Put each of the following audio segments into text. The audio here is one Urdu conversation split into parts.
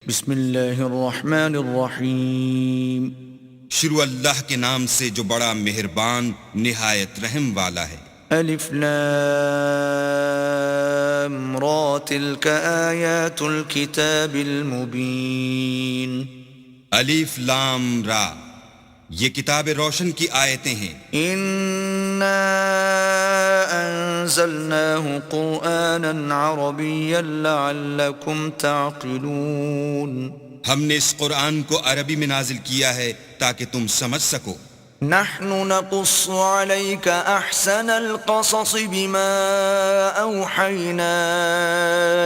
بسم اللہ الرحمن الرحیم۔ شروع اللہ کے نام سے جو بڑا مہربان نہایت رحم والا ہے۔ الف لام را تلک آیات الکتاب المبین۔ الف لام را، یہ کتاب روشن کی آیتیں ہیں۔ انا انزلناه قرآنا عربیا لعلکم تعقلون۔ ہم نے اس قرآن کو عربی میں نازل کیا ہے تاکہ تم سمجھ سکو۔ نحن نقص عليك احسن القصص بما اوحينا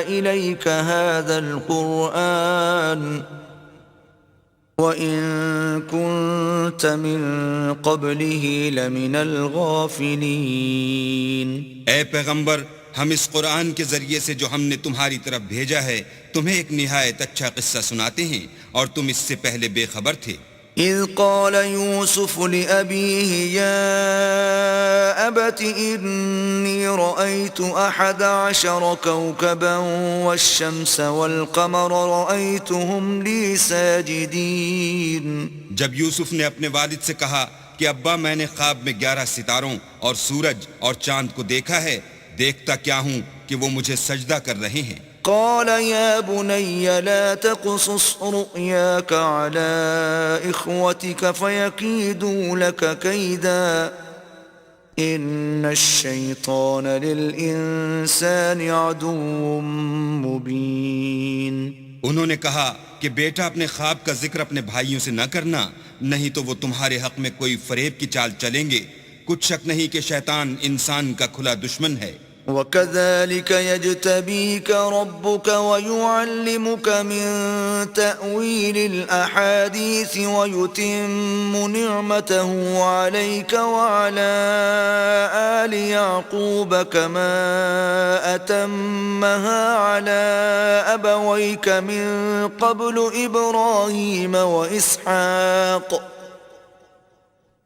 اليك هذا القرآن وان كنت من قبله لمن الغافلين۔ اے پیغمبر، ہم اس قرآن کے ذریعے سے جو ہم نے تمہاری طرف بھیجا ہے تمہیں ایک نہایت اچھا قصہ سناتے ہیں، اور تم اس سے پہلے بے خبر تھے۔ اذ قال يوسف لأبيه يا أبت إني رأيت 11 كوكبا والشمس والقمر رأيتهم لي ساجدين۔ جب یوسف نے اپنے والد سے کہا کہ ابا، میں نے خواب میں 11 ستاروں اور سورج اور چاند کو دیکھا ہے، دیکھتا کیا ہوں کہ وہ مجھے سجدہ کر رہے ہیں۔ قال يا بني لا تقصص رؤياك على إخوتك فيكيدوا لك كيدا إن الشيطان للإنسان عدو مبين۔ انہوں نے کہا کہ بیٹا، اپنے خواب کا ذکر اپنے بھائیوں سے نہ کرنا، نہیں تو وہ تمہارے حق میں کوئی فریب کی چال چلیں گے۔ کچھ شک نہیں کہ شیطان انسان کا کھلا دشمن ہے۔ وَكَذَلِكَ يَجْتَبِيكَ رَبُّكَ وَيُعَلِّمُكَ مِن تَأْوِيلِ الْأَحَادِيثِ وَيُتِمُّ نِعْمَتَهُ عَلَيْكَ وَعَلَى آلِ يَعْقُوبَ كَمَا أَتَمَّهَا عَلَى أَبَوَيْكَ مِن قَبْلُ إِبْرَاهِيمَ وَإِسْحَاقَ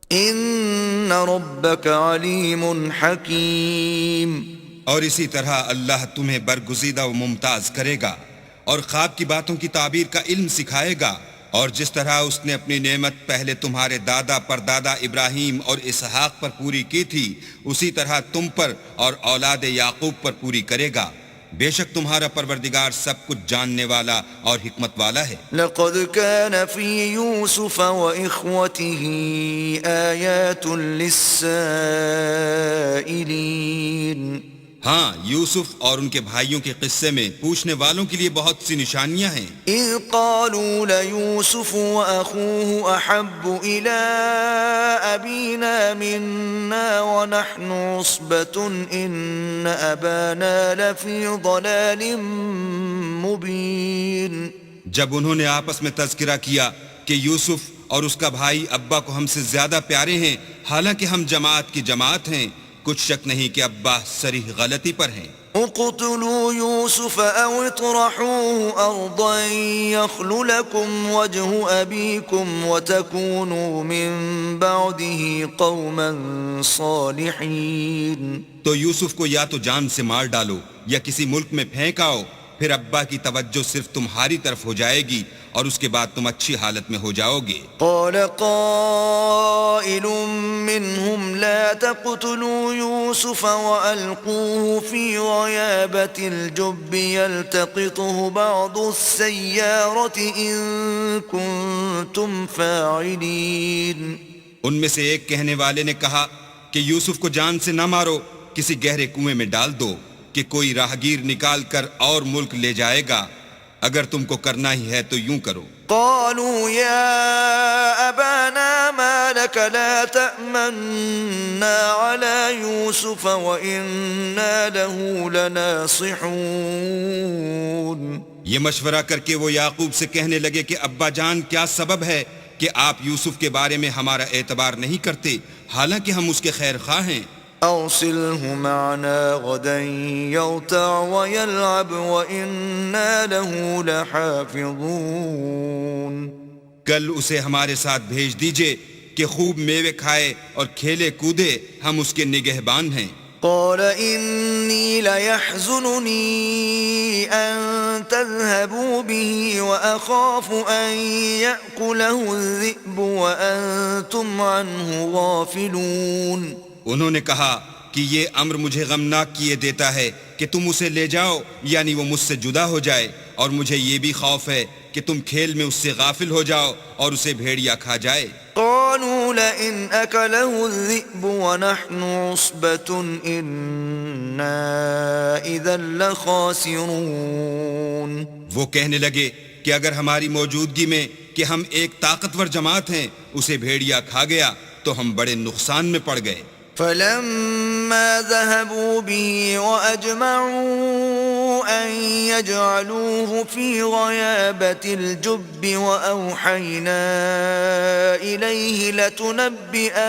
ان ربک علیم حکیم۔ اور اسی طرح اللہ تمہیں برگزیدہ و ممتاز کرے گا اور خواب کی باتوں کی تعبیر کا علم سکھائے گا، اور جس طرح اس نے اپنی نعمت پہلے تمہارے دادا پردادا ابراہیم اور اسحاق پر پوری کی تھی، اسی طرح تم پر اور اولاد یعقوب پر پوری کرے گا۔ بے شک تمہارا پروردگار سب کچھ جاننے والا اور حکمت والا ہے۔ لقد كان في يوسف وإخوته آيات للسائلين۔ ہاں، یوسف اور ان کے بھائیوں کے قصے میں پوچھنے والوں کے لیے بہت سی نشانیاں ہیں۔ اذ قالوا ليوسف واخوه احب الى ابينا منا ونحن عصبة ان ابانا لفي ضلال مبين۔ جب انہوں نے آپس میں تذکرہ کیا کہ یوسف اور اس کا بھائی ابا کو ہم سے زیادہ پیارے ہیں، حالانکہ ہم جماعت کی جماعت ہیں، کچھ شک نہیں کہ ابا صریح غلطی پر ہیں۔ اقتلوا يوسف او اطرحوه ارضا يخل لكم وجه ابيكم وتكونوا من بعده قوما صالحين۔ تو یوسف کو یا تو جان سے مار ڈالو یا کسی ملک میں پھینک آؤ، پھر ابا کی توجہ صرف تمہاری طرف ہو جائے گی اور اس کے بعد تم اچھی حالت میں ہو جاؤ گے۔ قال قائل منهم لا تقتلوا يوسف وألقوه في غيابة الجب يلتقطه بعض السيارة إن كنتم فاعلين۔ ان میں سے ایک کہنے والے نے کہا کہ یوسف کو جان سے نہ مارو، کسی گہرے کنویں میں ڈال دو کہ کوئی راہگیر نکال کر اور ملک لے جائے گا، اگر تم کو کرنا ہی ہے تو یوں کرو۔ قالوا يا أبانا ما لك لا تأمنا على يوسف وإنا له لناصحون۔ یہ مشورہ کر کے وہ یعقوب سے کہنے لگے کہ ابا جان، کیا سبب ہے کہ آپ یوسف کے بارے میں ہمارا اعتبار نہیں کرتے، حالانکہ ہم اس کے خیر خواہ ہیں۔ أرسله معنا غدا يرتع ويلعب وإنا له لحافظون۔ کل اسے ہمارے ساتھ بھیج دیجئے کہ خوب میوے کھائے اور کھیلے کودے، ہم اس کے نگہبان ہیں۔ قال إني ليحزنني أن تذهبوا به وأخاف أن يأكله الذئب وأنتم عنه غافلون. انہوں نے کہا کہ یہ امر مجھے غمناک کیے دیتا ہے کہ تم اسے لے جاؤ، یعنی وہ مجھ سے جدا ہو جائے، اور مجھے یہ بھی خوف ہے کہ تم کھیل میں اس سے غافل ہو جاؤ اور اسے بھیڑیا کھا جائے. قالوا لئن أكله الذئب ونحن عصبة إنا إذا لخاسرون. وہ کہنے لگے کہ اگر ہماری موجودگی میں کہ ہم ایک طاقتور جماعت ہیں اسے بھیڑیا کھا گیا تو ہم بڑے نقصان میں پڑ گئے. فلما ذهبوا به وأجمعوا أن يجعلوه في غيابة الجب وأوحينا إليه لتنبئنهم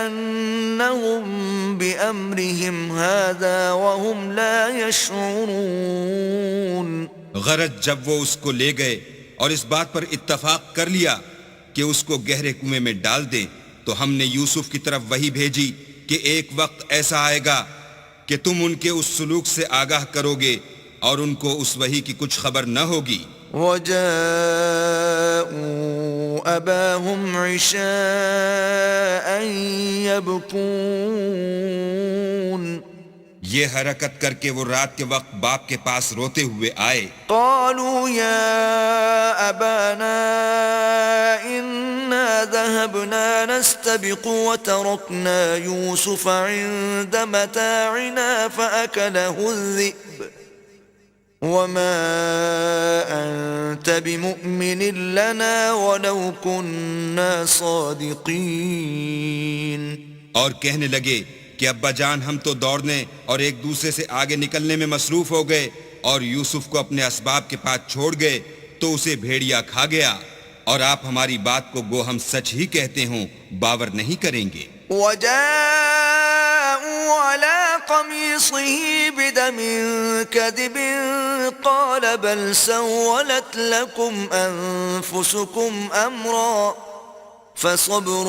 بأمرهم هذا وهم لا يشعرون. غرض جب وہ اس کو لے گئے اور اس بات پر اتفاق کر لیا کہ اس کو گہرے کنویں میں ڈال دیں تو ہم نے یوسف کی طرف وحی بھیجی کہ ایک وقت ایسا آئے گا کہ تم ان کے اس سلوک سے آگاہ کرو گے اور ان کو اس وحی کی کچھ خبر نہ ہوگی. وَجَاءُوا أَبَاهُمْ عِشَاءً يَبْكُونَ. یہ حرکت کر کے وہ رات کے وقت باپ کے پاس روتے ہوئے آئے. قالوا يا أبانا إنا ذهبنا نستبق وتركنا يوسف عند متاعنا فأكله الذئب وما أنت بمؤمن لنا ولو كنا صادقين. اور کہنے لگے کہ ابا جان ہم تو دوڑنے اور ایک دوسرے سے آگے نکلنے میں مصروف ہو گئے اور یوسف کو اپنے اسباب کے پاس چھوڑ گئے تو اسے بھیڑیا کھا گیا، اور آپ ہماری بات کو گو ہم سچ ہی کہتے ہوں باور نہیں کریں گے. وجاءوا على قميصه بدم كذب قال بل سولت لكم أنفسكم أمرا فصبر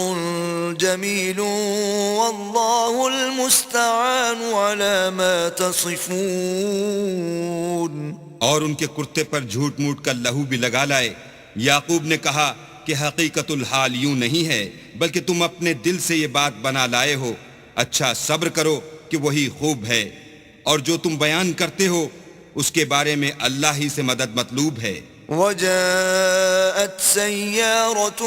جميل والله المستعان على ما تصفون. اور ان کے کرتے پر جھوٹ موٹ کا لہو بھی لگا لائے. یعقوب نے کہا کہ حقیقت الحال یوں نہیں ہے بلکہ تم اپنے دل سے یہ بات بنا لائے ہو. اچھا صبر کرو کہ وہی خوب ہے، اور جو تم بیان کرتے ہو اس کے بارے میں اللہ ہی سے مدد مطلوب ہے. وجاءت سيارة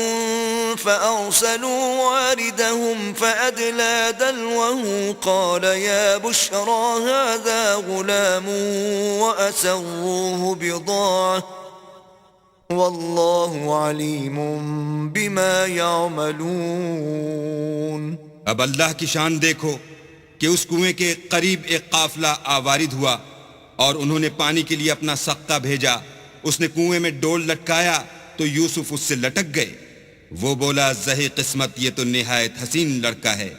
فأرسلوا واردهم فأدلى دلوه قال يا بشرى هذا غلام وأسروه بضاعة والله عليم بما يعملون. اب اللہ کی شان دیکھو کہ اس کنویں کے قریب ایک قافلہ آوارد ہوا اور انہوں نے پانی کے لیے اپنا سقہ بھیجا. اس نے کنویں میں ڈول لٹکایا تو یوسف اس سے لٹک گئے. وہ بولا زہی قسمت یہ تو نہایت حسین لڑکا ہے،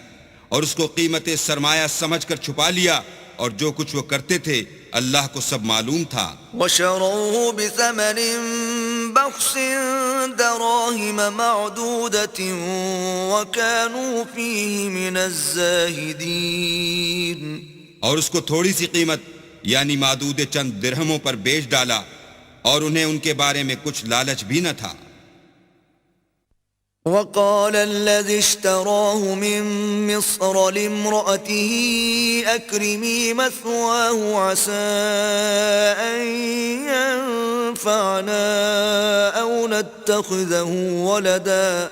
اور اس کو قیمت سرمایہ سمجھ کر چھپا لیا، اور جو کچھ وہ کرتے تھے اللہ کو سب معلوم تھا. وشروه بثمن بخس دراهم معدودة وكانوا فيه من الزاهدين. اور اس کو تھوڑی سی قیمت یعنی معدود چند درہموں پر بیچ ڈالا، اور انہیں ان کے بارے میں کچھ لالچ بھی نہ تھا. وقال الذي اشتراه من مصر لامرأته أكرمي مثواه عسى أن ينفعنا أو نتخذه ولدا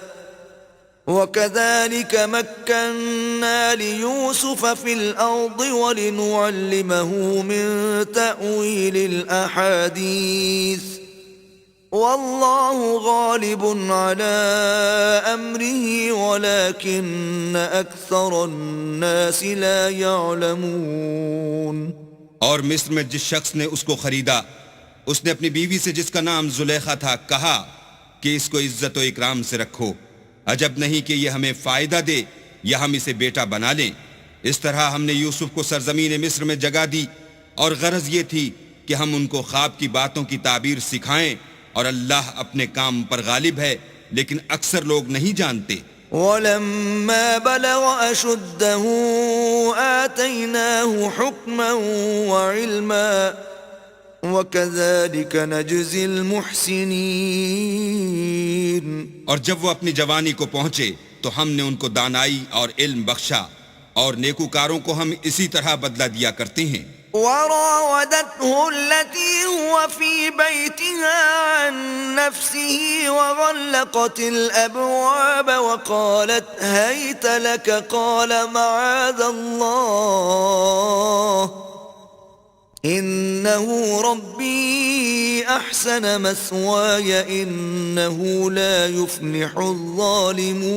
وكذلك مكنا ليوسف في الأرض ولنعلمه من تأويل الأحاديث والله غالب على أمره ولكن أكثر الناس لا يعلمون. اور مصر میں جس شخص نے اس کو خریدا اس نے اپنی بیوی سے جس کا نام زلیخا تھا کہا کہ اس کو عزت و اکرام سے رکھو، عجب نہیں کہ یہ ہمیں فائدہ دے یا ہم اسے بیٹا بنا لیں. اس طرح ہم نے یوسف کو سرزمین مصر میں جگہ دی، اور غرض یہ تھی کہ ہم ان کو خواب کی باتوں کی تعبیر سکھائیں، اور اللہ اپنے کام پر غالب ہے لیکن اکثر لوگ نہیں جانتے. ولما بلغ أشده آتيناه حكما وعلما وكذلك نجزي المحسنين. اور جب وہ اپنی جوانی کو پہنچے تو ہم نے ان کو دانائی اور علم بخشا، اور نیکوکاروں کو ہم اسی طرح بدلہ دیا کرتے ہیں. وراودته التي هو في بيتها عن نفسه وغلقت الأبواب وقالت هيت لك قال معاذ الله إنه ربي أحسن مثواي إنه لا يفلح الظالمون.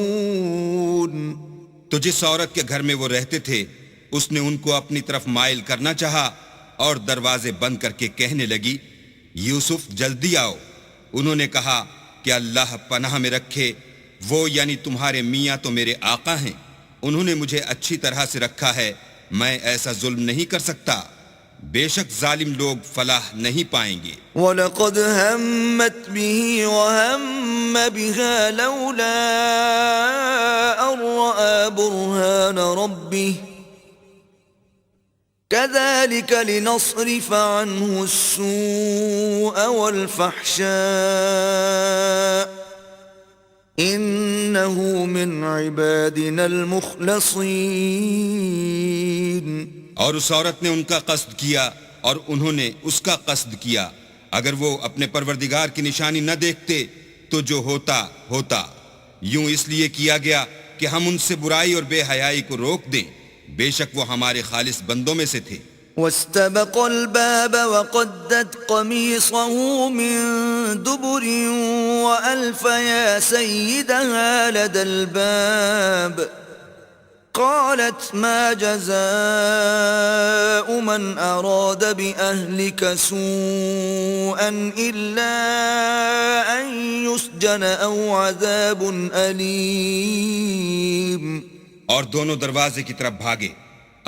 تو جس عورت کے گھر میں وہ رہتے تھے اس نے ان کو اپنی طرف مائل کرنا چاہا اور دروازے بند کر کے کہنے لگی یوسف جلدی آؤ. انہوں نے کہا کہ اللہ پناہ میں رکھے، وہ یعنی تمہارے میاں تو میرے آقا ہیں، انہوں نے مجھے اچھی طرح سے رکھا ہے، میں ایسا ظلم نہیں کر سکتا. بے شک ظالم لوگ فلاح نہیں پائیں گے. وَلَقَدْ هَمَّتْ بِهِ وَهَمَّ بِهَا لَوْلَا أَن رَّأَىٰ بُرْهَانَ رَبِّهِ كَذَلِكَ لِنَصْرِفَ عَنْهُ السُّوءَ وَالْفَحْشَاءَ إِنَّهُ مِنْ عِبَادِنَا الْمُخْلَصِينَ. اور اس عورت نے ان کا قصد کیا اور انہوں نے اس کا قصد کیا. اگر وہ اپنے پروردگار کی نشانی نہ دیکھتے تو جو ہوتا ہوتا. یوں اس لیے کیا گیا کہ ہم ان سے برائی اور بے حیائی کو روک دیں، بے شک وہ ہمارے خالص بندوں میں سے تھے. واستبق الباب وقدت قميصه من دبر وألف يا سيدها لدى الباب قالت ما جزاء من أراد بأهلك سوءا إلا أن يسجن أو عذاب أليم. اور دونوں دروازے کی طرف بھاگے،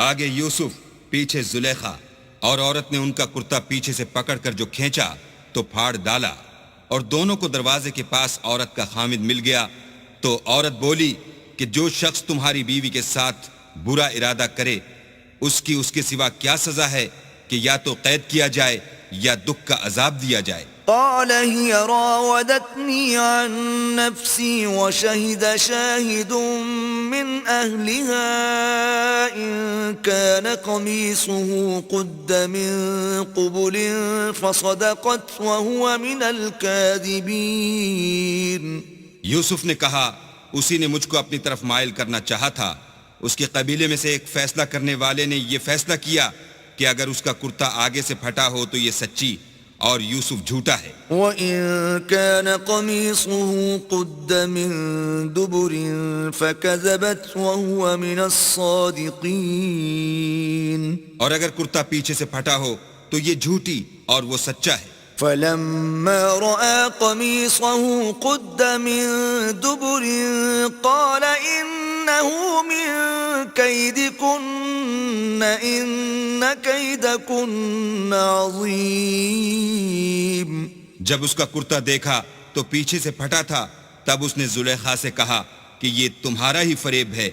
آگے یوسف، پیچھے زلیخا، اور عورت نے ان کا کرتا پیچھے سے پکڑ کر جو کھینچا تو پھاڑ ڈالا، اور دونوں کو دروازے کے پاس عورت کا خامد مل گیا. تو عورت بولی کہ جو شخص تمہاری بیوی کے ساتھ برا ارادہ کرے اس کے سوا کیا سزا ہے کہ یا تو قید کیا جائے یا دکھ کا عذاب دیا جائے. قال هي راودتني عن نفسي وشهد شاهد من أهلها إن كان قميصه قد من قبل فصدقت وهو من الكاذبين. یوسف نے کہا اسی نے مجھ کو اپنی طرف مائل کرنا چاہا تھا. اس کے قبیلے میں سے ایک فیصلہ کرنے والے نے یہ فیصلہ کیا کہ اگر اس کا کرتا آگے سے پھٹا ہو تو یہ سچی اور یوسف جھوٹا ہے. وَإِن كَانَ قَمِيصُهُ قُدَّ مِن دُبُرٍ فَكَذَبَتْ وَهُوَ مِنَ الصَّادِقِينَ. اور اگر کرتا پیچھے سے پھٹا ہو تو یہ جھوٹی اور وہ سچا ہے. فَلَمَّا رَأَىٰ قَمِيصَهُ قُدَّ مِن دُبُرٍ قَالَ إِنَّهُ مِن كَيْدِكُنَّ إِنَّ كَيْدَكُنَّ عَظِيمٌ. جب اس کا کرتا دیکھا تو پیچھے سے پھٹا تھا، تب اس نے زلیخا سے کہا کہ یہ تمہارا ہی فریب ہے،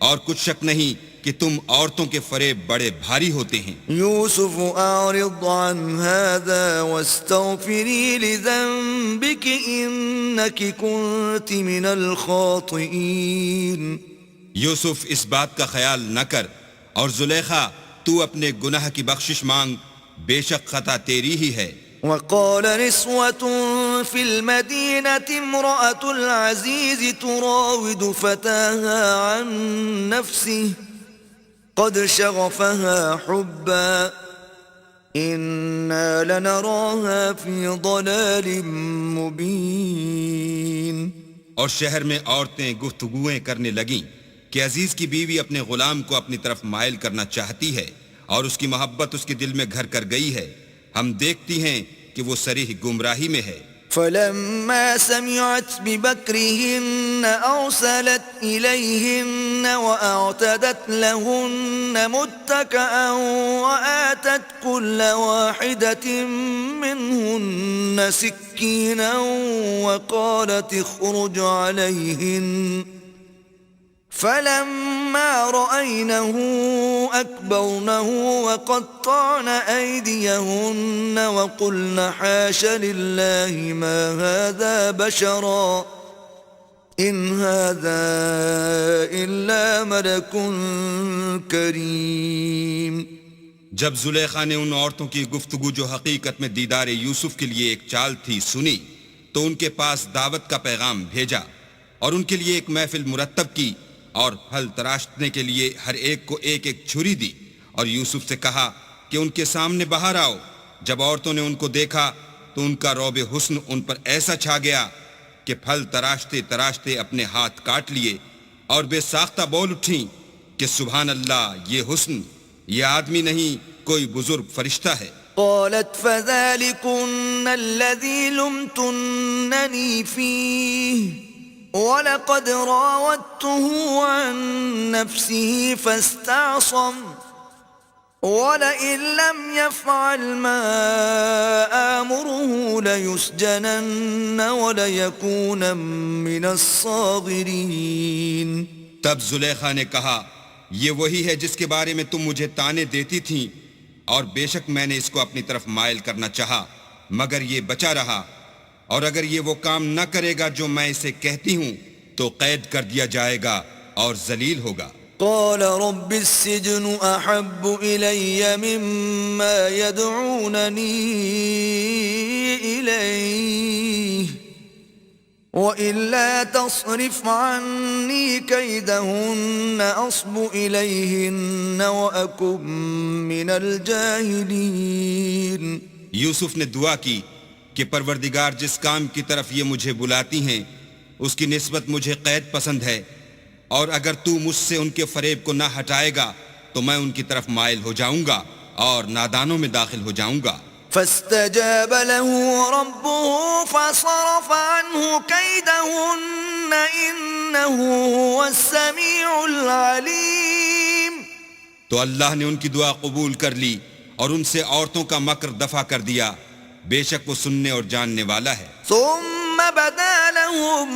اور کچھ شک نہیں کہ تم عورتوں کے فریب بڑے بھاری ہوتے ہیں. یوسف اعرض عن هذا واستغفری لذنبك انك كنت من الخاطئین. یوسف اس بات کا خیال نہ کر، اور زلیخا تو اپنے گناہ کی بخشش مانگ، بے شک خطا تیری ہی ہے. وقال نسوة في المدينة امرأة العزيز تراود فتاها عن نفسه قد شغفها حبا إنا لنراها في ضلال مبين. اور شہر میں عورتیں گفتگویں کرنے لگیں کہ عزیز کی بیوی اپنے غلام کو اپنی طرف مائل کرنا چاہتی ہے اور اس کی محبت اس کے دل میں گھر کر گئی ہے، ہم دیکھتی ہیں کہ وہ صریح گمراہی میں ہے. فلما سمعت بمكرهن أرسلت إليهن وأعتدت لهن متكئا وآتت كل واحدة منهن سكينا وقالت اخرج عليهن فلما رأينه أكبرنه وقطعن أيديهن وقلن حاش لله ما هذا بشرا إن هذا إلا ملك کریم. جب زلیخا نے ان عورتوں کی گفتگو جو حقیقت میں دیدار یوسف کے لیے ایک چال تھی سنی تو ان کے پاس دعوت کا پیغام بھیجا اور ان کے لیے ایک محفل مرتب کی اور پھل تراشنے کے لیے ہر ایک کو ایک ایک چھری دی اور یوسف سے کہا کہ ان کے سامنے باہر آؤ. جب عورتوں نے ان کو دیکھا تو ان کا رعب حسن ان پر ایسا چھا گیا کہ پھل تراشتے تراشتے اپنے ہاتھ کاٹ لیے اور بے ساختہ بول اٹھیں کہ سبحان اللہ، یہ حسن، یہ آدمی نہیں کوئی بزرگ فرشتہ ہے. قالت فذلكن الذي لمتنني فيه وَلَقَدْ رَاوَدتُّهُ عَن نَّفْسِهِ فَاسْتَعْصَمَ وَلَئِن لَّمْ يَفْعَلْ مَا آمُرُهُ لَيُسْجَنَنَّ وَلَيَكُونًا مِّنَ الصَّاغِرِينَ. تب زلیخا نے کہا یہ وہی ہے جس کے بارے میں تم مجھے طعنے دیتی تھیں اور بے شک میں نے اس کو اپنی طرف مائل کرنا چاہا مگر یہ بچا رہا اور اگر یہ وہ کام نہ کرے گا جو میں اسے کہتی ہوں تو قید کر دیا جائے گا اور ذلیل ہوگا. قال رب السجن احب الي مما يدعونني اليه وإلا تصرف عني كيدهن أصب إليهن وأكن من الجاهلين. یوسف نے دعا کی کہ پروردگار جس کام کی طرف یہ مجھے بلاتی ہیں اس کی نسبت مجھے قید پسند ہے اور اگر تو مجھ سے ان کے فریب کو نہ ہٹائے گا تو میں ان کی طرف مائل ہو جاؤں گا اور نادانوں میں داخل ہو جاؤں گا. فاستجاب له ربه فصرف عنه كيدهن إنه هو السميع العليم. تو اللہ نے ان کی دعا قبول کر لی اور ان سے عورتوں کا مکر دفع کر دیا، بے شک وہ سننے اور جاننے والا ہے. ثم بدا لهم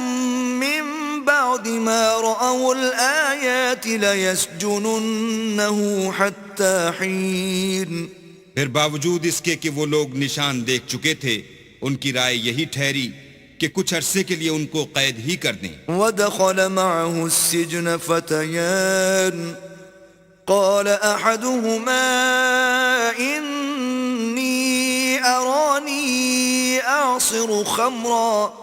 من بعد ما رأوا الآيات ليسجننه حتى حين. پھر باوجود اس کے کہ وہ لوگ نشان دیکھ چکے تھے ان کی رائے یہی ٹھہری کہ کچھ عرصے کے لیے ان کو قید ہی کر دیں. ودخل معه السجن فتيان قال أحدهما إني أراني أعصر خمرا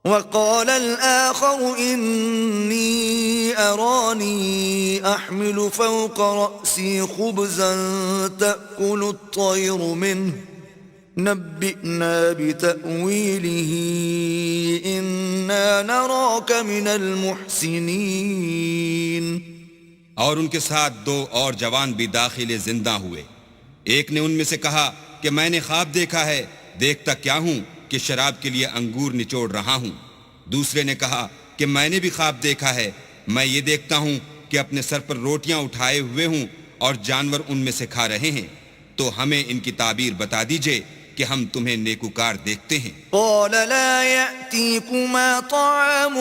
وقال الآخر إني أراني أحمل فوق رأسي خبزا تأكل الطير منه نبئنا بتأويله إنا نراك من المحسنين. اور ان کے ساتھ دو اور جوان بھی داخل زندہ ہوئے. ایک نے ان میں سے کہا کہ میں نے خواب دیکھا ہے، دیکھتا کیا ہوں کہ شراب کے لیے انگور نچوڑ رہا ہوں. دوسرے نے کہا کہ میں نے بھی خواب دیکھا ہے، میں یہ دیکھتا ہوں کہ اپنے سر پر روٹیاں اٹھائے ہوئے ہوں اور جانور ان میں سے کھا رہے ہیں، تو ہمیں ان کی تعبیر بتا دیجئے کہ ہم تمہیں نیکوکار دیکھتے ہیں. قال لا يأتيكما طعام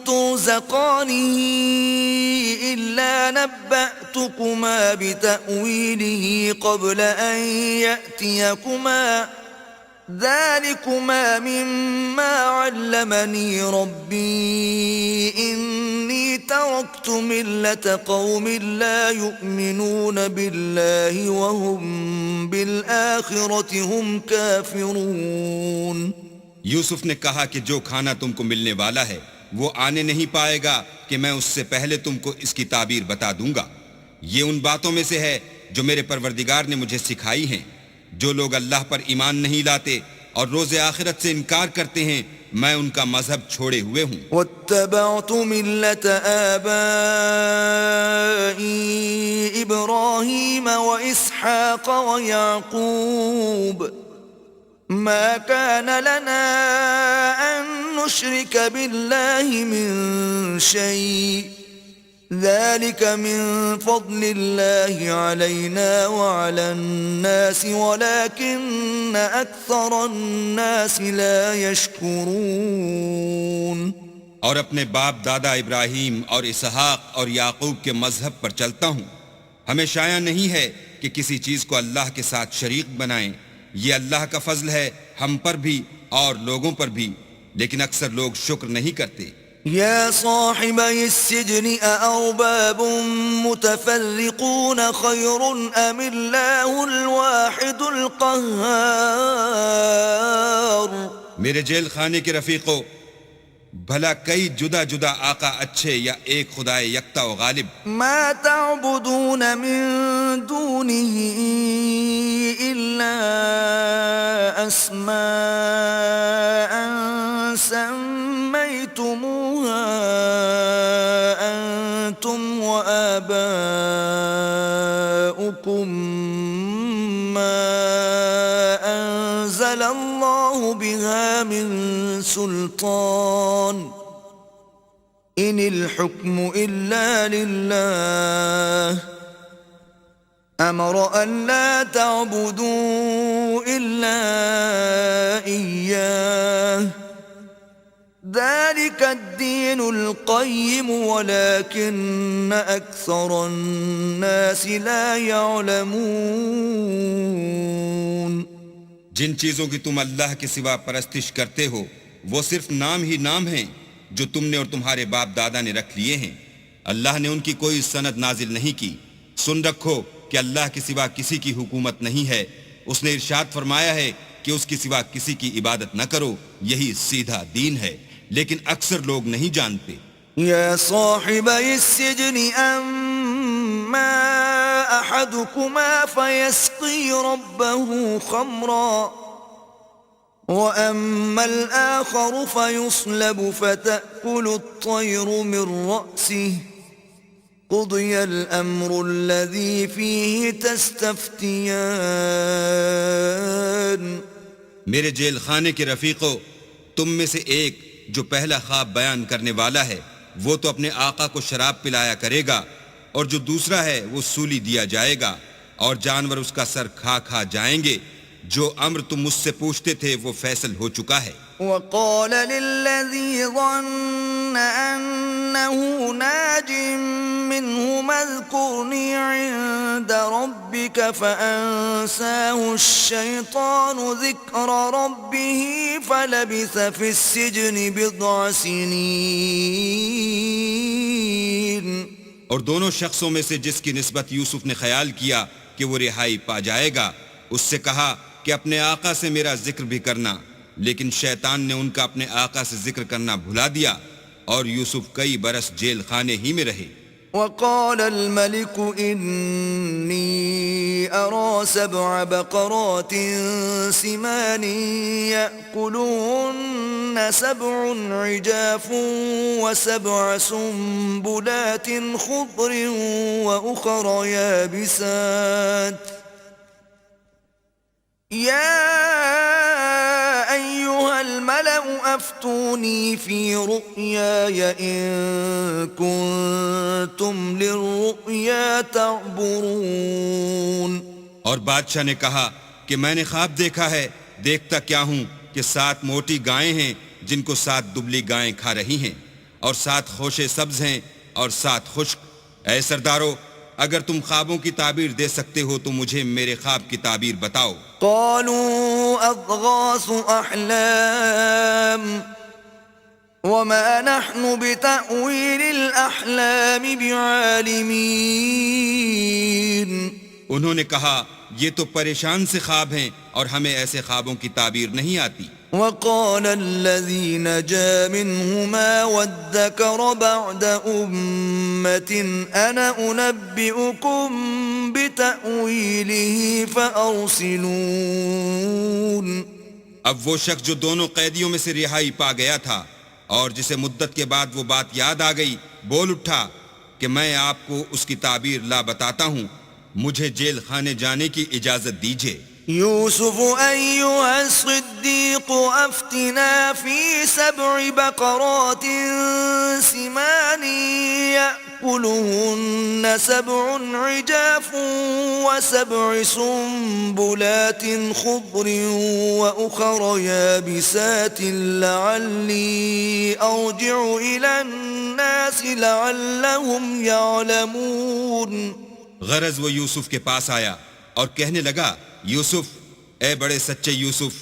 ترزقانه إلا نبأتكما بتأويله قبل أن يأتيكما ذلكما مما علمني ربي إني تركت ملة قوم لا يؤمنون بالله وهم بالآخرة هم كافرون. یوسف نے کہا کہ جو کھانا تم کو ملنے والا ہے وہ آنے نہیں پائے گا کہ میں اس سے پہلے تم کو اس کی تعبیر بتا دوں گا. یہ ان باتوں میں سے ہے جو میرے پروردگار نے مجھے سکھائی ہیں. جو لوگ اللہ پر ایمان نہیں لاتے اور روز آخرت سے انکار کرتے ہیں میں ان کا مذہب چھوڑے ہوئے ہوں. واتبعت ملة آبائي إبراهيم وإسحاق ويعقوب ما كان لنا أن نشرك بالله من شيء ذلك من فضل الله علينا وعلى الناس ولكن أكثر الناس لا يشكرون. اور اپنے باپ دادا ابراہیم اور اسحاق اور یعقوب کے مذہب پر چلتا ہوں۔ ہمیں شایع نہیں ہے کہ کسی چیز کو اللہ کے ساتھ شریک بنائیں، یہ اللہ کا فضل ہے ہم پر بھی اور لوگوں پر بھی، لیکن اکثر لوگ شکر نہیں کرتے۔ يا صاحبي السجن أأرباب متفرقون خير أم الله الواحد القهار؟ میرے جیل خانے کے رفیقو، بھلا کئی جدا جدا آقا اچھے یا ایک خدائے یکتا و غالب؟ ما تعبدون من دونه إلا أسماء سميتموها أنتم وآباؤكم ما أنزل الله بها من سلطان إن الحكم إلا لله أمر أن لا تعبدوا إلا إياه ذلك الدين القيم ولكن أكثر الناس لا يعلمون۔ جن چیزوں کی تم اللہ کے سوا پرستش کرتے ہو وہ صرف نام ہی نام ہیں جو تم نے اور تمہارے باپ دادا نے رکھ لیے ہیں، اللہ نے ان کی کوئی سند نازل نہیں کی۔ سن رکھو کہ اللہ کے سوا کسی کی حکومت نہیں ہے، اس نے ارشاد فرمایا ہے کہ اس کے سوا کسی کی عبادت نہ کرو، یہی سیدھا دین ہے، لیکن اکثر لوگ نہیں جانتے۔ يا صاحبي السجن أما أحدكما فيسقي ربه خمرا وأما الآخر فيصلب فتأكل الطير من رأسه قضي الأمر الذي فيه تستفتيان۔ میرے جیل خانے کے رفیقو، تم میں سے ایک جو پہلا خواب بیان کرنے والا ہے وہ تو اپنے آقا کو شراب پلایا کرے گا، اور جو دوسرا ہے وہ سولی دیا جائے گا، اور جانور اس کا سر کھا کھا جائیں گے۔ جو امر تم مجھ سے پوچھتے تھے وہ فیصل ہو چکا ہے۔ وقال للذي ظن أنه ناج منهما اذكرني عند ربك فأنساه الشيطان ذكر ربه فلبث في السجن بضع سنين۔ اور دونوں شخصوں میں سے جس کی نسبت یوسف نے خیال کیا کہ وہ رہائی پا جائے گا، اس سے کہا کہ اپنے آقا سے میرا ذکر بھی کرنا، لیکن شیطان نے ان کا اپنے آقا سے ذکر کرنا بھلا دیا، اور یوسف کئی برس جیل خانے ہی میں رہے۔ وقال الملك إني أرى 7 بقرات سمان يأكلهن 7 عجاف و7 سنبلات خضر وأخر يابسات يا أيها الملأ أفتوني في رؤياي إن كنتم للرؤيا تعبرون۔ اور بادشاہ نے کہا کہ میں نے خواب دیکھا ہے، دیکھتا کیا ہوں کہ 7 موٹی گائیں ہیں جن کو 7 دبلی گائیں کھا رہی ہیں، اور 7 خوشے سبز ہیں اور 7 خشک۔ اے سردارو، اگر تم خوابوں کی تعبیر دے سکتے ہو تو مجھے میرے خواب کی تعبیر بتاؤ۔ قالوا أضغاث أحلام وما نحن بتأويل الأحلام بعالمين۔ انہوں نے کہا یہ تو پریشان سے خواب ہیں اور ہمیں ایسے خوابوں کی تعبیر نہیں آتی۔ وقال الذي نجا منهما وادكر بعد أمة أنا أنبئكم بتأويله فأرسلون۔ اب وہ شخص جو دونوں قیدیوں میں سے رہائی پا گیا تھا اور جسے مدت کے بعد وہ بات یاد آ گئی، بول اٹھا کہ میں آپ کو اس کی تعبیر لا بتاتا ہوں، مجھے جیل خانے جانے کی اجازت دیجیے۔ يوسف أيها الصديق أفتنا في 7 بقرات سمان يأكلهن 7 عجاف و7 سنبلات خضر وأخر يابسات لعلي أرجع إلى الناس لعلهم يعلمون. غرض وہ یوسف کے پاس آیا اور کہنے لگا یوسف، اے بڑے سچے یوسف،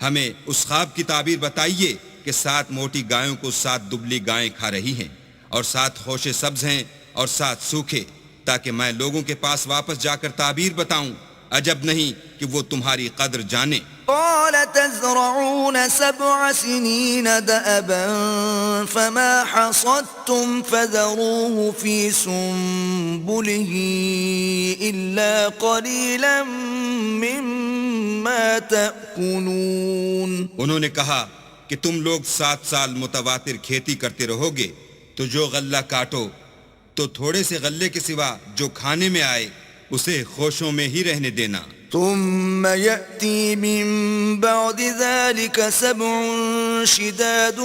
ہمیں اس خواب کی تعبیر بتائیے کہ 7 موٹی گایوں کو 7 دبلی گائیں کھا رہی ہیں اور 7 خوشے سبز ہیں اور 7 سوکھے، تاکہ میں لوگوں کے پاس واپس جا کر تعبیر بتاؤں. عجب نہیں کہ وہ تمہاری قدر جانے. قال تزرعون 7 سنين دأبا فما حصدتم فذروه في سنبله إلا قليلا مما تأكلون. انہوں نے کہا کہ تم لوگ 7 سال متواتر کھیتی کرتے رہو گے تو جو غلہ کاٹو تو تھوڑے سے غلے کے سوا جو کھانے میں آئے اسے خوشوں میں ہی رہنے دینا. ثم يأتي من بعد ذلك 7 شداد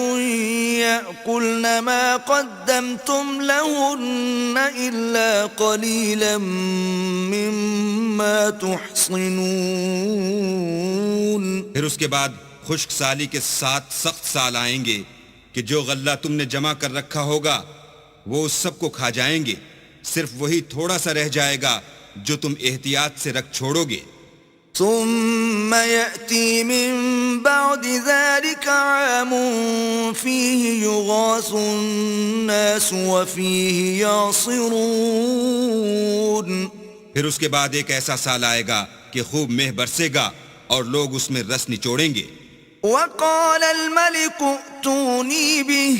يأكلن ما قدمتم لهن إلا قليلا مما تحصنون. پھر اس کے بعد خشک سالی کے 7 سخت سال آئیں گے کہ جو غلہ تم نے جمع کر رکھا ہوگا وہ اس سب کو کھا جائیں گے، صرف وہی تھوڑا سا رہ جائے گا جو تم احتیاط سے رکھ چھوڑو گے. ثم يأتي من بعد ذلك عام فيه يغاث الناس وفيه يعصرون. پھر اس کے بعد ایک ایسا سال آئے گا کہ خوب مہ برسے گا اور لوگ اس میں رس نچوڑیں گے. وقال الملك ائتوني به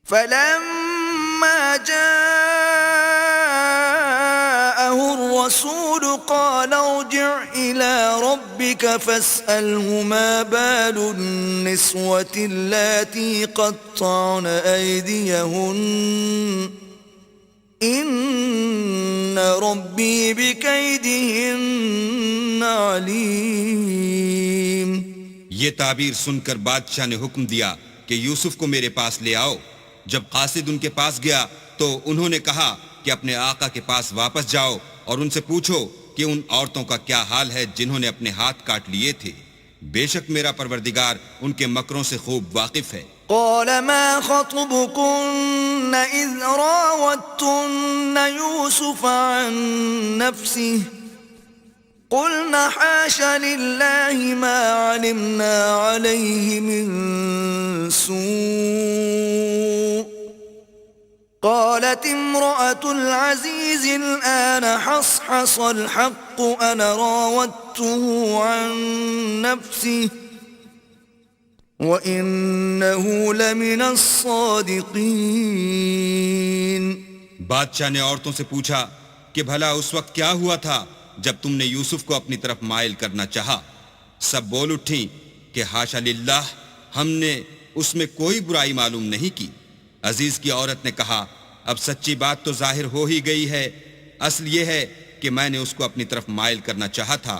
فلما جاءه الرسول قال ارجع إلى ربك فاسأله ما بال النسوة اللاتي قطعن أيديهن إن ربي بكيدهن عليم. یہ تعبیر سن کر بادشاہ نے حکم دیا کہ یوسف کو میرے پاس لے آؤ. جب قاصد ان کے پاس گیا تو انہوں نے کہا کہ اپنے آقا کے پاس واپس جاؤ اور ان سے پوچھو کہ ان عورتوں کا کیا حال ہے جنہوں نے اپنے ہاتھ کاٹ لیے تھے. بے شک میرا پروردگار ان کے مکروں سے خوب واقف ہے. قال ما خطبكن إذ راوتن يوسف عن نفسه قلنا حاش لله ما علمنا عليه من سوء قالت امرأة العزيز الآن حصحص الحق أنا راودته عن نفسه وَإِنَّهُ لَمِنَ الصَّادِقِينَ. بادشاہ نے عورتوں سے پوچھا کہ بھلا اس وقت کیا ہوا تھا جب تم نے یوسف کو اپنی طرف مائل کرنا چاہا؟ سب بول اٹھیں کہ حاشا للہ، ہم نے اس میں کوئی برائی معلوم نہیں کی. عزیز کی عورت نے کہا اب سچی بات تو ظاہر ہو ہی گئی ہے. اصل یہ ہے کہ میں نے اس کو اپنی طرف مائل کرنا چاہا تھا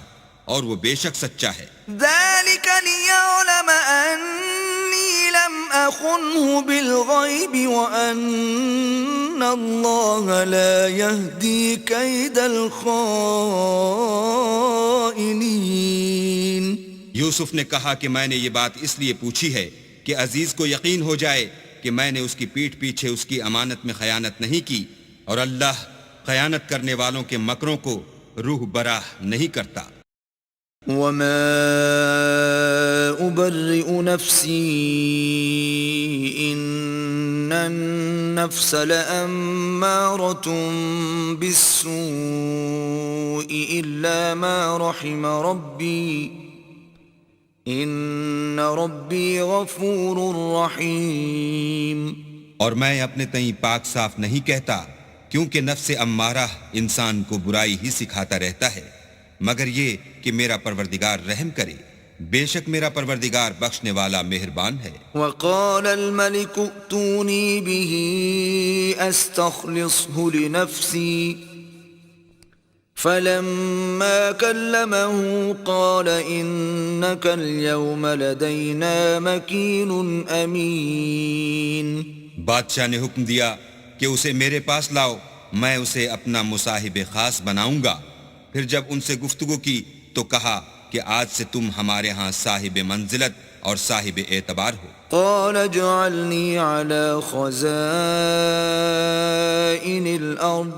اور وہ بے شک سچا ہے. ذلك ليعلم أني لم أخنه بالغيب وأن الله لا يهدي كيد الخائنين. یوسف نے کہا کہ میں نے یہ بات اس لیے پوچھی ہے کہ عزیز کو یقین ہو جائے کہ میں نے اس کی پیٹھ پیچھے اس کی امانت میں خیانت نہیں کی، اور اللہ خیانت کرنے والوں کے مکروں کو روح براہ نہیں کرتا. وما أبرئ نفسي إن النفس لأمارة بالسوء إلا ما رحم ربي إن ربي غفور رحيم. اور میں اپنے تئیں پاک صاف نہیں کہتا، کیونکہ نفس امارہ انسان کو برائی ہی سکھاتا رہتا ہے، مگر یہ کہ میرا پروردگار رحم کرے. بے شک میرا پروردگار بخشنے والا مہربان ہے. وقال الملك ائتوني به استخلصه لنفسي فلما كلمه قال إنك اليوم لدينا مكين أمين. بادشاہ نے حکم دیا کہ اسے میرے پاس لاؤ، میں اسے اپنا مصاحب خاص بناؤں گا۔ پھر جب ان سے گفتگو کی تو کہا کہ آج سے تم ہمارے ہاں صاحب منزلت اور صاحب اعتبار ہو۔ قال اجعلني على خزائن الأرض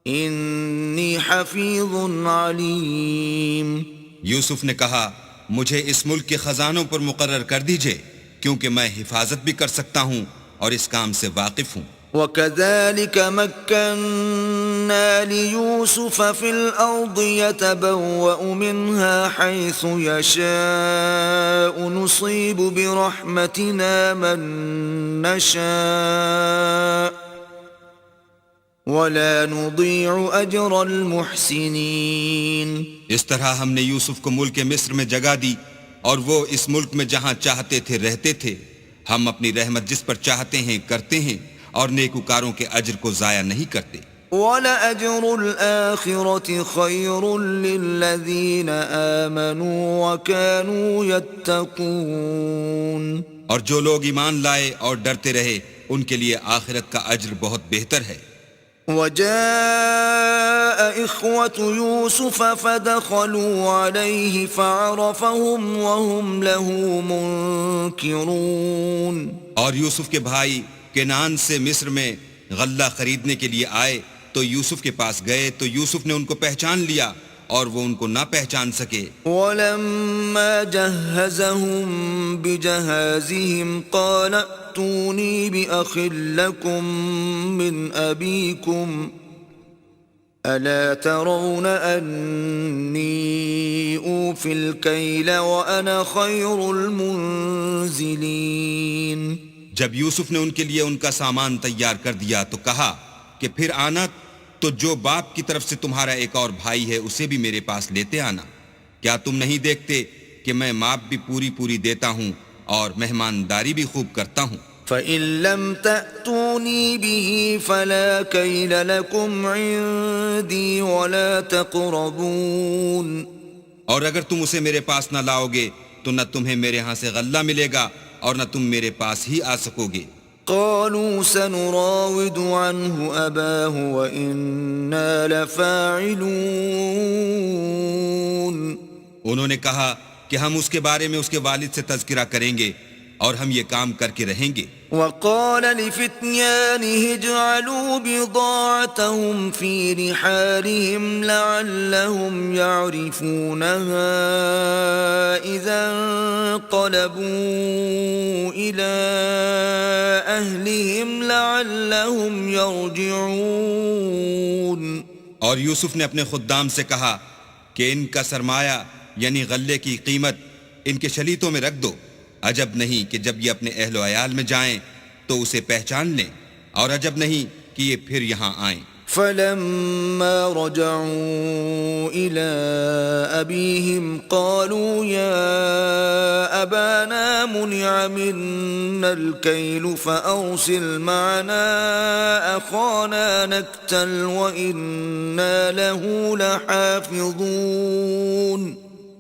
إني حفيظ عليم۔ یوسف نے کہا مجھے اس ملک کے خزانوں پر مقرر کر دیجئے، کیونکہ میں حفاظت بھی کر سکتا ہوں اور اس کام سے واقف ہوں۔ وَكَذَلِكَ مَكَّنَّا لِيُوسُفَ فِي الْأَرْضِ يَتَبَوَّأُ مِنْهَا حَيْثُ يَشَاءُ نُصِيبُ بِرَحْمَتِنَا مَن نَّشَاءُ وَلَا نُضِيعُ أَجْرَ الْمُحْسِنِينَ۔ اس طرح ہم نے یوسف کو ملک مصر میں جگہ دی، اور وہ اس ملک میں جہاں چاہتے تھے رہتے تھے۔ ہم اپنی رحمت جس پر چاہتے ہیں کرتے ہیں، اور نیکوکاروں کے اجر کو ضائع نہیں کرتے۔ وَلَأَجْرُ الْآخِرَةِ خَيْرٌ لِّلَّذِينَ آمَنُوا وَكَانُوا يَتَّقُونَ۔ اور جو لوگ ایمان لائے اور ڈرتے رہے ان کے لیے آخرت کا اجر بہت بہتر ہے۔ وَجَاءَ إِخْوَةُ يُوسُفَ فَدَخَلُوا عَلَيْهِ فَعَرَفَهُمْ وَهُمْ لَهُ مُنكِرُونَ۔ اور یوسف کے بھائی کنعان سے مصر میں غلہ خریدنے کے لیے آئے تو یوسف کے پاس گئے تو یوسف نے ان کو پہچان لیا اور وہ ان کو نہ پہچان سکے۔ وَلَمَّا جَهَّزَهُم بِجَهَازِهِمْ قَالَ ائْتُونِي بِأَخٍ لَّكُم مِّنْ أَبِيكُمْ أَلَا تَرَوْنَ أَنِّي أُوفِي الْكَيْلَ وَأَنَا خَيْرُ الْمُنزِلِينَ۔ جب یوسف نے ان کے لیے ان کا سامان تیار کر دیا تو کہا کہ پھر آنا تو جو باپ کی طرف سے تمہارا ایک اور بھائی ہے اسے بھی میرے پاس لیتے آنا۔ کیا تم نہیں دیکھتے کہ میں ماپ بھی پوری دیتا ہوں اور مہمانداری بھی خوب کرتا ہوں؟ فَإِن لَّمْ تَأْتُونِي بِهِ فَلَا كَيْلَ لَكُمْ عِندِي وَلَا تَقْرَبُونَ۔ اور اگر تم اسے میرے پاس نہ لاؤ گے تو نہ تمہیں میرے ہاں سے غلہ ملے گا اور نہ تم میرے پاس ہی آ سکو گے۔ قالوا سنراود عنه أباه وإنا لفاعلون۔ انہوں نے کہا کہ ہم اس کے بارے میں اس کے والد سے تذکرہ کریں گے اور ہم یہ کام کر کے رہیں گے۔ وقال لفتيانه اجعلوا بضاعتهم في رحالهم لعلهم يعرفونها إذا انقلبوا إلى أهلهم لعلهم يرجعون۔ اور یوسف نے اپنے خدام سے کہا کہ ان کا سرمایہ یعنی غلے کی قیمت ان کے شلیتوں میں رکھ دو، عجب نہیں کہ جب یہ اپنے اہل و عیال میں جائیں تو اسے پہچان لیں، اور عجب نہیں کہ یہ پھر یہاں آئیں۔ فلما رجعوا إلى أبيهم قالوا يا أبانا منع منا الكيل فأرسل معنا أخانا نكتل وإنا له لحافظون۔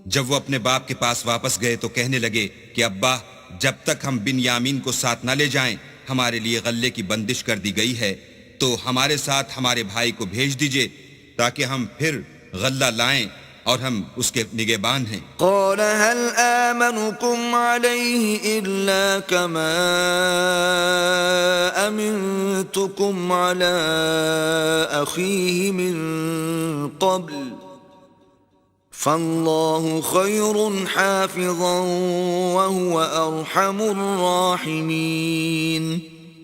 جب وہ اپنے باپ کے پاس واپس گئے تو کہنے لگے کہ ابا، جب تک ہم بن یامین کو ساتھ نہ لے جائیں ہمارے لیے غلے کی بندش کر دی گئی ہے، تو ہمارے ساتھ ہمارے بھائی کو بھیج دیجئے تاکہ ہم پھر غلہ لائیں اور ہم اس کے نگہبان ہیں۔ قال هل آمنكم عليه إلا كما أمنتكم على أخيه من قبل فالله خير حافظا وهو أرحم الراحمين۔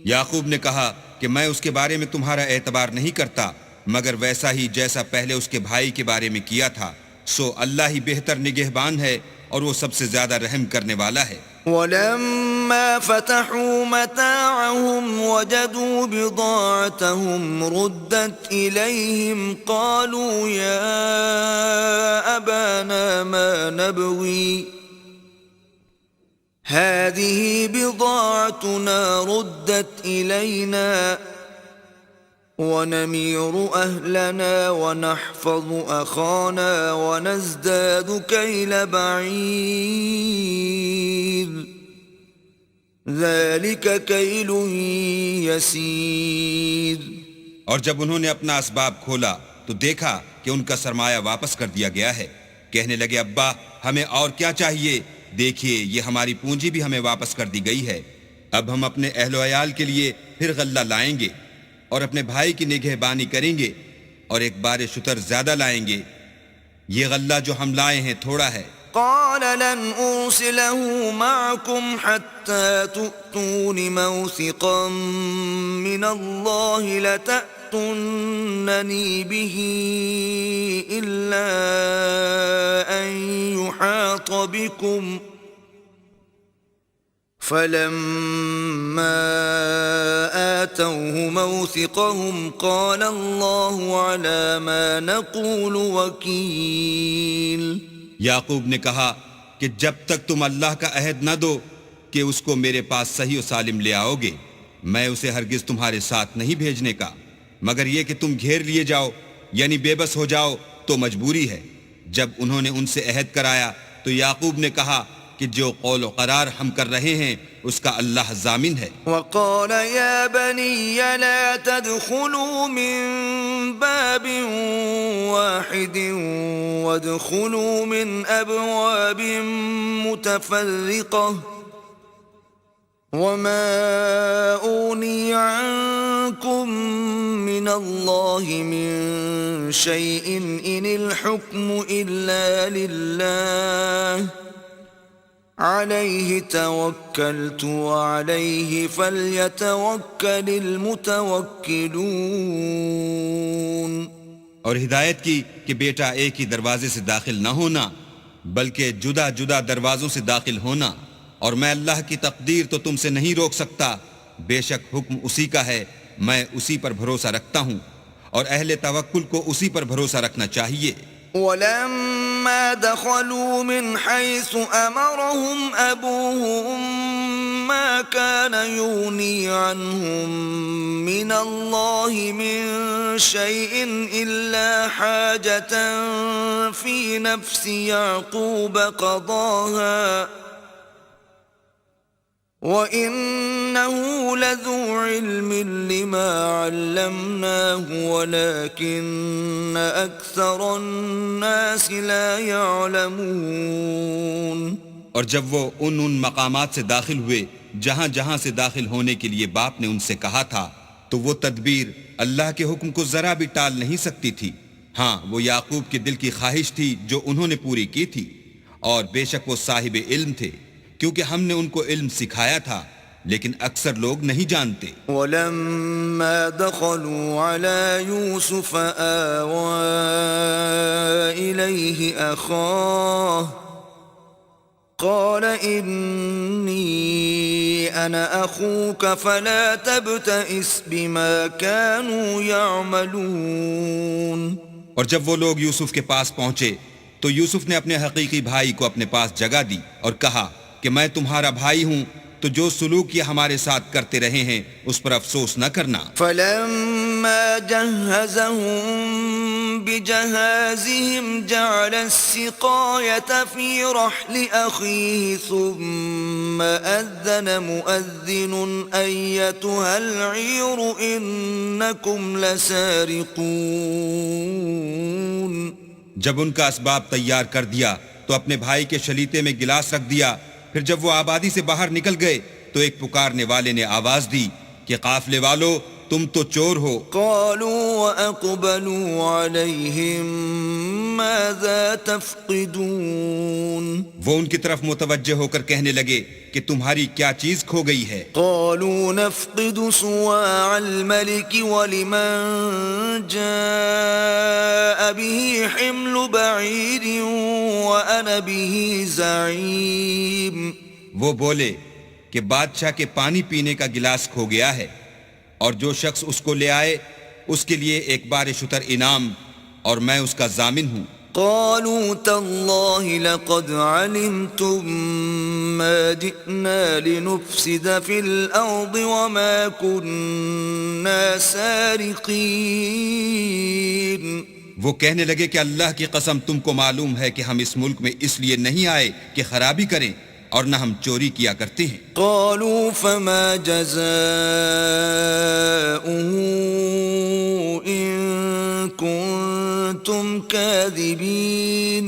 یعقوب نے کہا کہ میں اس کے بارے میں تمہارا اعتبار نہیں کرتا مگر ویسا ہی جیسا پہلے اس کے بھائی کے بارے میں کیا تھا، سو اللہ ہی بہتر نگہبان ہے اور وہ سب سے زیادہ رحم کرنے والا ہے۔ ولما فتحوا متاعهم وجدوا بضاعتهم ردت إليهم قالوا يا أبانا ما نبغي هذه بضاعتنا ردت إلينا ونمير أهلنا ونحفظ أخانا ونزداد كيل بعير ذلك كيل يسير. اور جب انہوں نے اپنا اسباب کھولا تو دیکھا کہ ان کا سرمایہ واپس کر دیا گیا ہے. کہنے لگے ابا ہمیں اور کیا چاہیے، دیکھیے یہ ہماری پونجی بھی ہمیں واپس کر دی گئی ہے. اب ہم اپنے اہل و عیال کے لیے پھر غلہ لائیں گے اور اپنے بھائی کی نگہبانی کریں گے اور ایک بار شتر زیادہ لائیں گے. یہ غلہ جو ہم لائے ہیں تھوڑا ہے. قال لن أرسله معكم حتى تؤتون موثقا من الله لتأتونني به إلا أن يحاط بكم. فلما آتوه موثقهم قال الله على ما نقول وكيل. یعقوب نے کہا کہ جب تک تم اللہ کا عہد نہ دو کہ اس کو میرے پاس صحیح و سالم لے آؤ گے، میں اسے ہرگز تمہارے ساتھ نہیں بھیجنے کا، مگر یہ کہ تم گھیر لیے جاؤ یعنی بے بس ہو جاؤ تو مجبوری ہے. جب انہوں نے ان سے عہد کرایا تو یعقوب نے کہا کہ جو قول و قرار ہم کر رہے ہیں اس کا اللہ ضامن ہے. وقال يا بني لا تدخلوا من باب واحد وادخلوا من أبواب متفرقة وما أغني عنكم من الله من شيء إن الحكم إلا لله عليه توكلت وعليه فليتوكل المتوكلون. اور ہدایت کی کہ بیٹا ایک ہی دروازے سے داخل نہ ہونا بلکہ جدا جدا دروازوں سے داخل ہونا، اور میں اللہ کی تقدیر تو تم سے نہیں روک سکتا، بے شک حکم اسی کا ہے، میں اسی پر بھروسہ رکھتا ہوں اور اہل توکل کو اسی پر بھروسہ رکھنا چاہیے. ولما دخلوا من حيث أمرهم أبوهم ما كان يغني عنهم من الله من شيء إلا حاجة في نفس يعقوب قضاها وَإِنَّهُ لَذُو عِلْمٍ لِّمَا عَلَّمْنَاهُ وَلَكِنَّ أَكْثَرَ النَّاسِ لَا يَعْلَمُونَ. اور جب وہ ان مقامات سے داخل ہوئے جہاں جہاں سے داخل ہونے کے لیے باپ نے ان سے کہا تھا تو وہ تدبیر اللہ کے حکم کو ذرا بھی ٹال نہیں سکتی تھی. ہاں وہ یعقوب کے دل کی خواہش تھی جو انہوں نے پوری کی تھی، اور بے شک وہ صاحب علم تھے کیونکہ ہم نے ان کو علم سکھایا تھا، لیکن اکثر لوگ نہیں جانتے. وَلَمَّا دَخَلُوا عَلَى يُوسُفَ آوَى إِلَيْهِ أَخَاهُ قَالَ إِنِّي أَنَا أَخُوكَ فَلَا تَبْتَئِسْ بِمَا كَانُوا يَعْمَلُونَ. اور جب وہ لوگ یوسف کے پاس پہنچے تو یوسف نے اپنے حقیقی بھائی کو اپنے پاس جگہ دی اور کہا کہ میں تمہارا بھائی ہوں، تو جو سلوک یہ ہمارے ساتھ کرتے رہے ہیں اس پر افسوس نہ کرنا. فَلَمَّا جَهَّزَهُم بِجَهَازِهِمْ جَعَلَ السِّقَايَةَ فِي رَحْلِ أَخِيهِ ثُمَّ أَذَّنَ مُؤَذِّنٌ أَيَّتُهَا الْعِيرُ إِنَّكُمْ لَسَارِقُونَ. جب ان کا اسباب تیار کر دیا تو اپنے بھائی کے شلیتے میں گلاس رکھ دیا. پھر جب وہ آبادی سے باہر نکل گئے تو ایک پکارنے والے نے آواز دی کہ قافلے والو تم تو چور ہو. قالوا وأقبلوا عليهم ماذا تفقدون. وہ ان کی طرف متوجہ ہو کر کہنے لگے کہ تمہاری کیا چیز کھو گئی ہے. قالوا نفقد صواع الملك ولمن جاء به حمل بعير وأنا به زعيم. وہ بولے کہ بادشاہ کے پانی پینے کا گلاس کھو گیا ہے اور جو شخص اس کو لے آئے اس کے لیے ایک بار شتر انعام اور میں اس کا ضامن ہوں. قالوا تالله لقد علمتم ما جئنا لنفسد في الأرض وما كنا سارقين. وہ کہنے لگے کہ اللہ کی قسم تم کو معلوم ہے کہ ہم اس ملک میں اس لیے نہیں آئے کہ خرابی کریں اور نہ ہم چوری کیا کرتے ہیں۔ قالوا فما جزاؤه إن كنتم كاذبين؟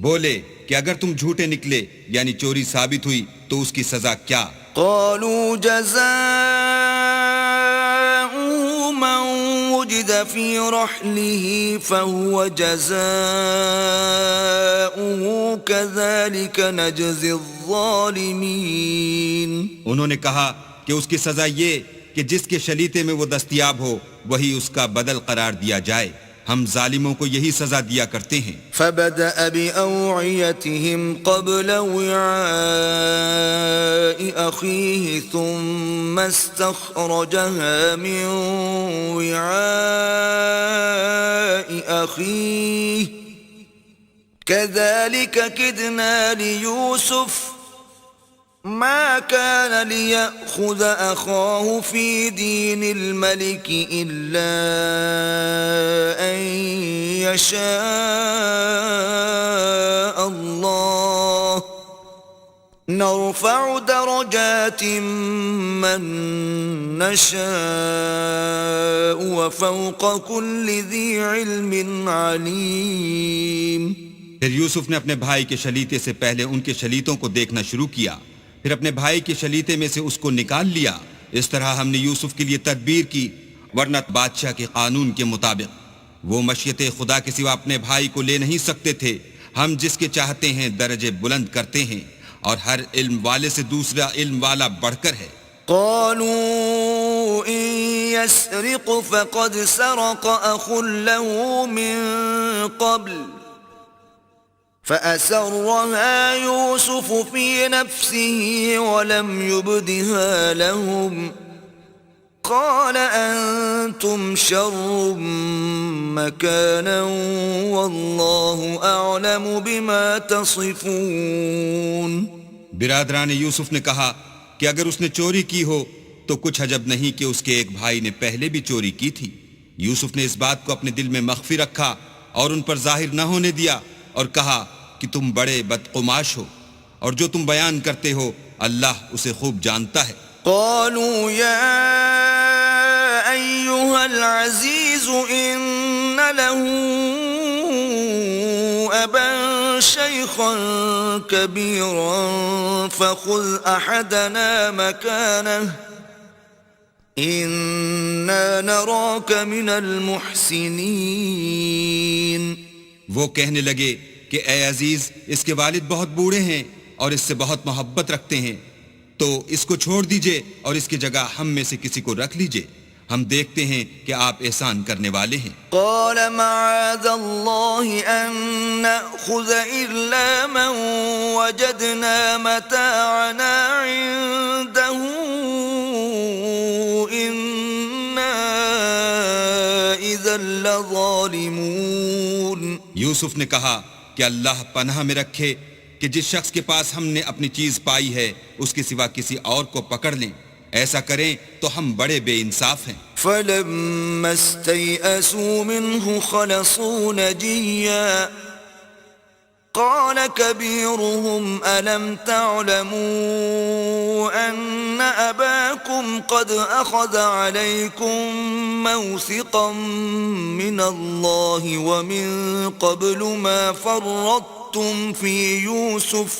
بولے کہ اگر تم جھوٹے نکلے یعنی چوری ثابت ہوئی تو اس کی سزا کیا؟ قالوا جزاؤه من وجد في رحله فهو جزاؤه كذلك نجزي الظالمين۔ انہوں نے کہا کہ اس کی سزا یہ کہ جس کے شلیتے میں وہ دستیاب ہو وہی اس کا بدل قرار دیا جائے، ہم ظالموں کو یہی سزا دیا کرتے ہیں۔ فبدأ بأوعيتهم قبل وعاء أخيه ثم استخرجها من وعاء أخيه كذلك كدنا ليوسف ما كان ليأخذ أخاه في دين الملك إلا أن يشاء الله نرفع درجات من نشاء وفوق كل ذي علم عليم۔ پھر یوسف نے اپنے بھائی کے شلیتے سے پہلے ان کے شلیتوں کو دیکھنا شروع کیا، پھر اپنے بھائی کے شلیتے میں سے اس کو نکال لیا۔ اس طرح ہم نے یوسف کے لیے تدبیر کی، ورنہ بادشاہ کے قانون کے مطابق وہ مشیت خدا کے سوا اپنے بھائی کو لے نہیں سکتے تھے۔ ہم جس کے چاہتے ہیں درجے بلند کرتے ہیں، اور ہر علم والے سے دوسرا علم والا بڑھ کر ہے۔ قالوا إن يسرق فقد سرق أخ له من قبل فأسرها يوسف في نفسه ولم يبدها لهم قال أنتم شر مكانا والله أعلم بما تصفون۔ برادران یوسف نے کہا کہ اگر اس نے چوری کی ہو تو کچھ عجب نہیں کہ اس کے ایک بھائی نے پہلے بھی چوری کی تھی۔ یوسف نے اس بات کو اپنے دل میں مخفی رکھا اور ان پر ظاہر نہ ہونے دیا، اور کہا کہ تم بڑے بدقماش ہو، اور جو تم بیان کرتے ہو اللہ اسے خوب جانتا ہے۔ قالوا يا أيها العزيز إن له أبا شيخا كبيرا فخذ أحدنا مكانه إنا نراك من المحسنين۔ وہ کہنے لگے کہ اے عزیز، اس کے والد بہت بوڑھے ہیں اور اس سے بہت محبت رکھتے ہیں، تو اس کو چھوڑ دیجئے اور اس کی جگہ ہم میں سے کسی کو رکھ لیجئے، ہم دیکھتے ہیں کہ آپ احسان کرنے والے ہیں۔ قال معاذ الله أن نأخذ إلا من وجدنا متاعنا عنده إنا إذا لظالمون۔ یوسف نے کہا کہ اللہ پناہ میں رکھے کہ جس شخص کے پاس ہم نے اپنی چیز پائی ہے اس کے سوا کسی اور کو پکڑ لیں، ایسا کریں تو ہم بڑے بے انصاف ہیں۔ فلما استيئسوا منه خلصوا نجيا قال كبيرهم ألم تعلموا أن أباكم قد أخذ عليكم موثقا من الله ومن قبل ما فرطتم في يوسف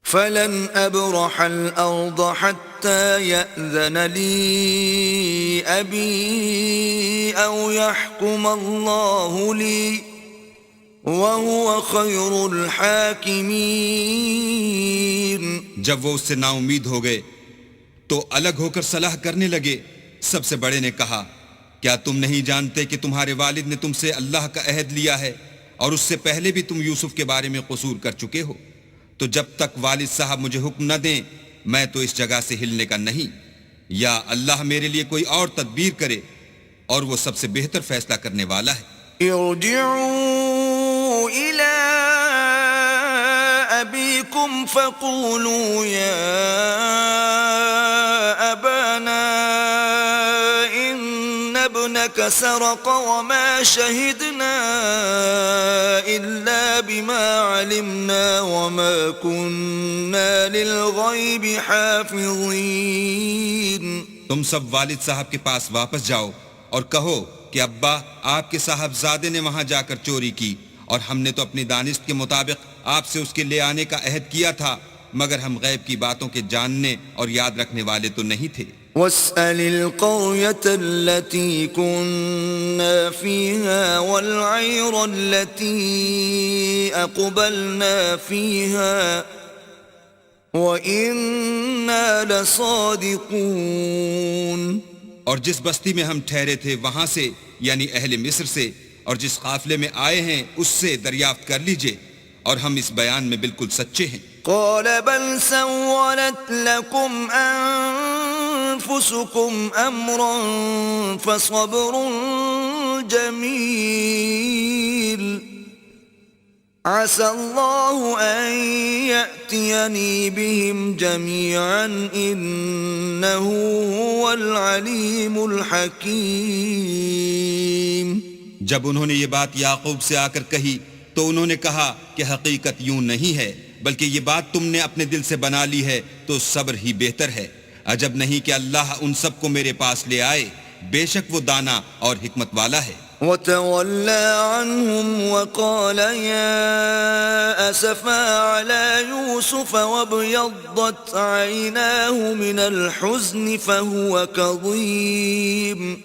فلن أبرح الأرض حتى يأذن لي أبي أو يحكم الله لي وَهُوَ خَيْرُ الْحَاكِمِينَ۔ جب وہ اس سے نا امید ہو گئے تو الگ ہو کر صلاح کرنے لگے۔ سب سے بڑے نے کہا کیا تم نہیں جانتے کہ تمہارے والد نے تم سے اللہ کا عہد لیا ہے اور اس سے پہلے بھی تم یوسف کے بارے میں قصور کر چکے ہو؟ تو جب تک والد صاحب مجھے حکم نہ دیں میں تو اس جگہ سے ہلنے کا نہیں، یا اللہ میرے لیے کوئی اور تدبیر کرے، اور وہ سب سے بہتر فیصلہ کرنے والا ہے۔ ارجعوا إلى أبيكم فقولوا يا أبانا إن ابنك سرق وما شهدنا إلا بما علمنا وما كنا للغيب حافظين. تم سب والد صاحب کے پاس واپس جاؤ اور کہو کہ ابا آپ کے صاحبزادے نے وہاں جا کر چوری کی، اور ہم نے تو اپنی دانست کے مطابق آپ سے اس کے لے آنے کا عہد کیا تھا، مگر ہم غیب کی باتوں کے جاننے اور یاد رکھنے والے تو نہیں تھے. واسأل القرية التي كنا فيها والعير التي أقبلنا فيها وإنا لصادقون. اور جس بستی میں ہم ٹھہرے تھے وہاں سے، یعنی اہل مصر سے، اور جس قافلے میں آئے ہیں اس سے دریافت کر لیجئے، اور ہم اس بیان میں بالکل سچے ہیں. قال بل سولت لكم أنفسكم أمرا فصبر جميل عسى الله أن يأتيني بهم جميعا إنه هو العليم الحكيم. جب انہوں نے یہ بات یعقوب سے آ کر کہی تو انہوں نے کہا کہ حقیقت یوں نہیں ہے، بلکہ یہ بات تم نے اپنے دل سے بنا لی ہے تو صبر ہی بہتر ہے. عجب نہیں کہ اللہ ان سب کو میرے پاس لے آئے، بے شک وہ دانا اور حکمت والا ہے. وتولى عنهم وقال يا أسفا على يوسف وابيضت عيناه من الحزن فهو كظيم.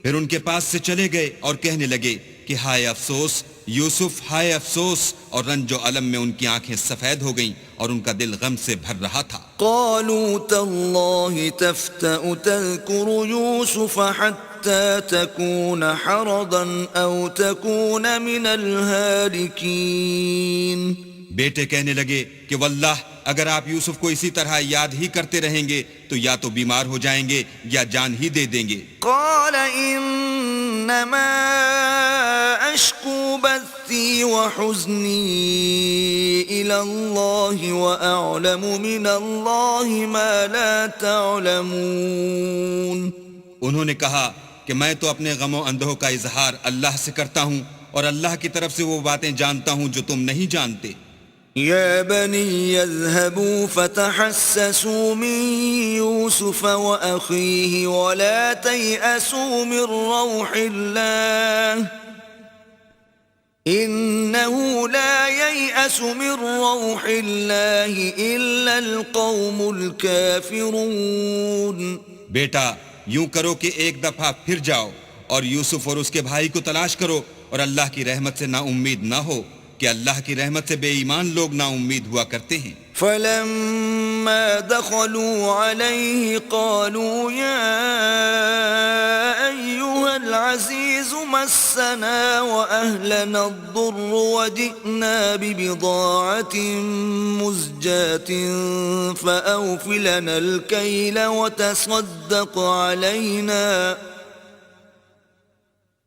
پھر ان کے پاس سے چلے گئے اور کہنے لگے کہ ہائے افسوس یوسف، ہائے افسوس، اور رنج و الم میں ان کی آنکھیں سفید ہو گئیں اور ان کا دل غم سے بھر رہا تھا. قالوا تالله تفتأ تذكر يوسف حتى تكون حرضا أو تكون من الهالكين. بیٹے کہنے لگے کہ واللہ اگر آپ یوسف کو اسی طرح یاد ہی کرتے رہیں گے تو یا تو بیمار ہو جائیں گے یا جان ہی دے دیں گے. قال انما اشکو بثی وحزنی الى اللہ واعلم من اللہ ما لا تعلمون. انہوں نے کہا کہ میں تو اپنے غم و اندوہ کا اظہار اللہ سے کرتا ہوں اور اللہ کی طرف سے وہ باتیں جانتا ہوں جو تم نہیں جانتے. يا بني اذهبوا فتحسسوا من يوسف وأخيه ولا تيأسوا من روح الله إنه لا ييأس من روح الله إلا القوم الكافرون. بیٹا یوں کرو کہ ایک دفعہ پھر جاؤ اور یوسف اور اس کے بھائی کو تلاش کرو، اور اللہ کی رحمت سے نا امید نہ ہو کہ اللہ کی رحمت سے بے ایمان لوگ نا امید ہوا کرتے ہیں. فلما دخلوا عليه قالوا يا أيها العزيز مسنا وأهلنا الضر وجئنا ببضاعة مزجاة فأوف لنا الكيل وتصدق علينا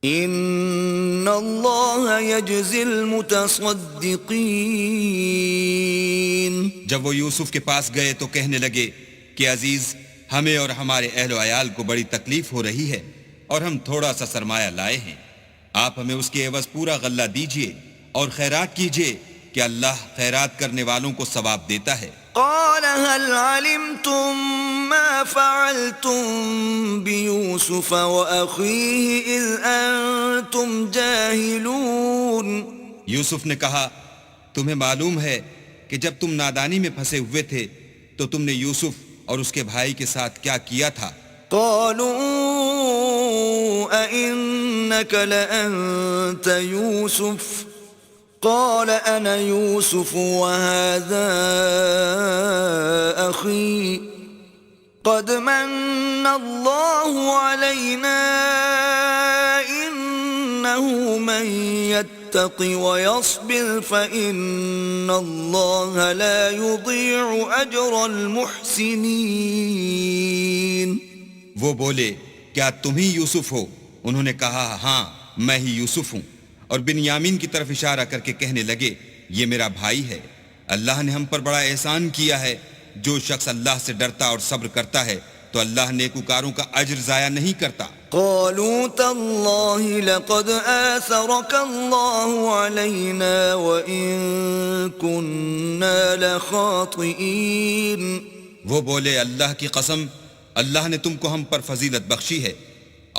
ان اللہ یجزی المتصدقین. جب وہ یوسف کے پاس گئے تو کہنے لگے کہ عزیز، ہمیں اور ہمارے اہل و عیال کو بڑی تکلیف ہو رہی ہے اور ہم تھوڑا سا سرمایہ لائے ہیں، آپ ہمیں اس کے عوض پورا غلہ دیجئے اور خیرات کیجئے کہ اللہ خیرات کرنے والوں کو ثواب دیتا ہے. قال هل علمتم ما فعلتم بيوسف وأخيه إذ أنتم جاهلون. یوسف نے کہا تمہیں معلوم ہے کہ جب تم نادانی میں پھنسے ہوئے تھے تو تم نے یوسف اور اس کے بھائی کے ساتھ کیا کیا تھا. قالوا أئنك لأنت يوسف قال أنا يوسف وهذا أخي قد من الله علينا إنه من يتق ويصبر فإن الله لا يضيع أجر المحسنين. وہ بولے کیا تم ہی یوسف ہو؟ انہوں نے کہا ہاں میں ہی یوسف ہوں، اور بنیامین کی طرف اشارہ کر کے کہنے لگے یہ میرا بھائی ہے، اللہ نے ہم پر بڑا احسان کیا ہے. جو شخص اللہ سے ڈرتا اور صبر کرتا ہے تو اللہ نیکوکاروں کا اجر ضائع نہیں کرتا. قالوا تالله لقد آثرك الله علينا وإن كنا لخاطئين. وہ بولے اللہ کی قسم اللہ نے تم کو ہم پر فضیلت بخشی ہے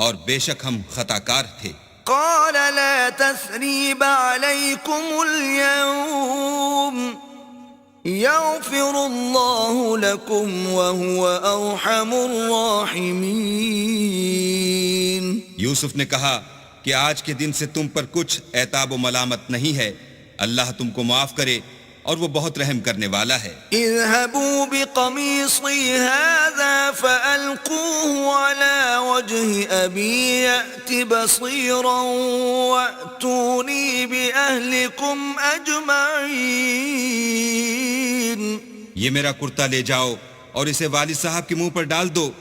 اور بے شک ہم خطا کار تھے. قال لا تثريب عليكم اليوم يغفر الله لكم وهو أرحم الراحمين. یوسف نے کہا کہ آج کے دن سے تم پر کچھ عتاب و ملامت نہیں ہے، اللہ تم کو معاف کرے اور وہ بہت رحم کرنے والا ہے. اذهبوا بقميصي هذا فألقوه على وجه أبي يأت بصيرا وأتوني بأهلكم أجمعين. یہ میرا کرتا لے جاؤ اور اسے والد صاحب کے منہ پر ڈال دو،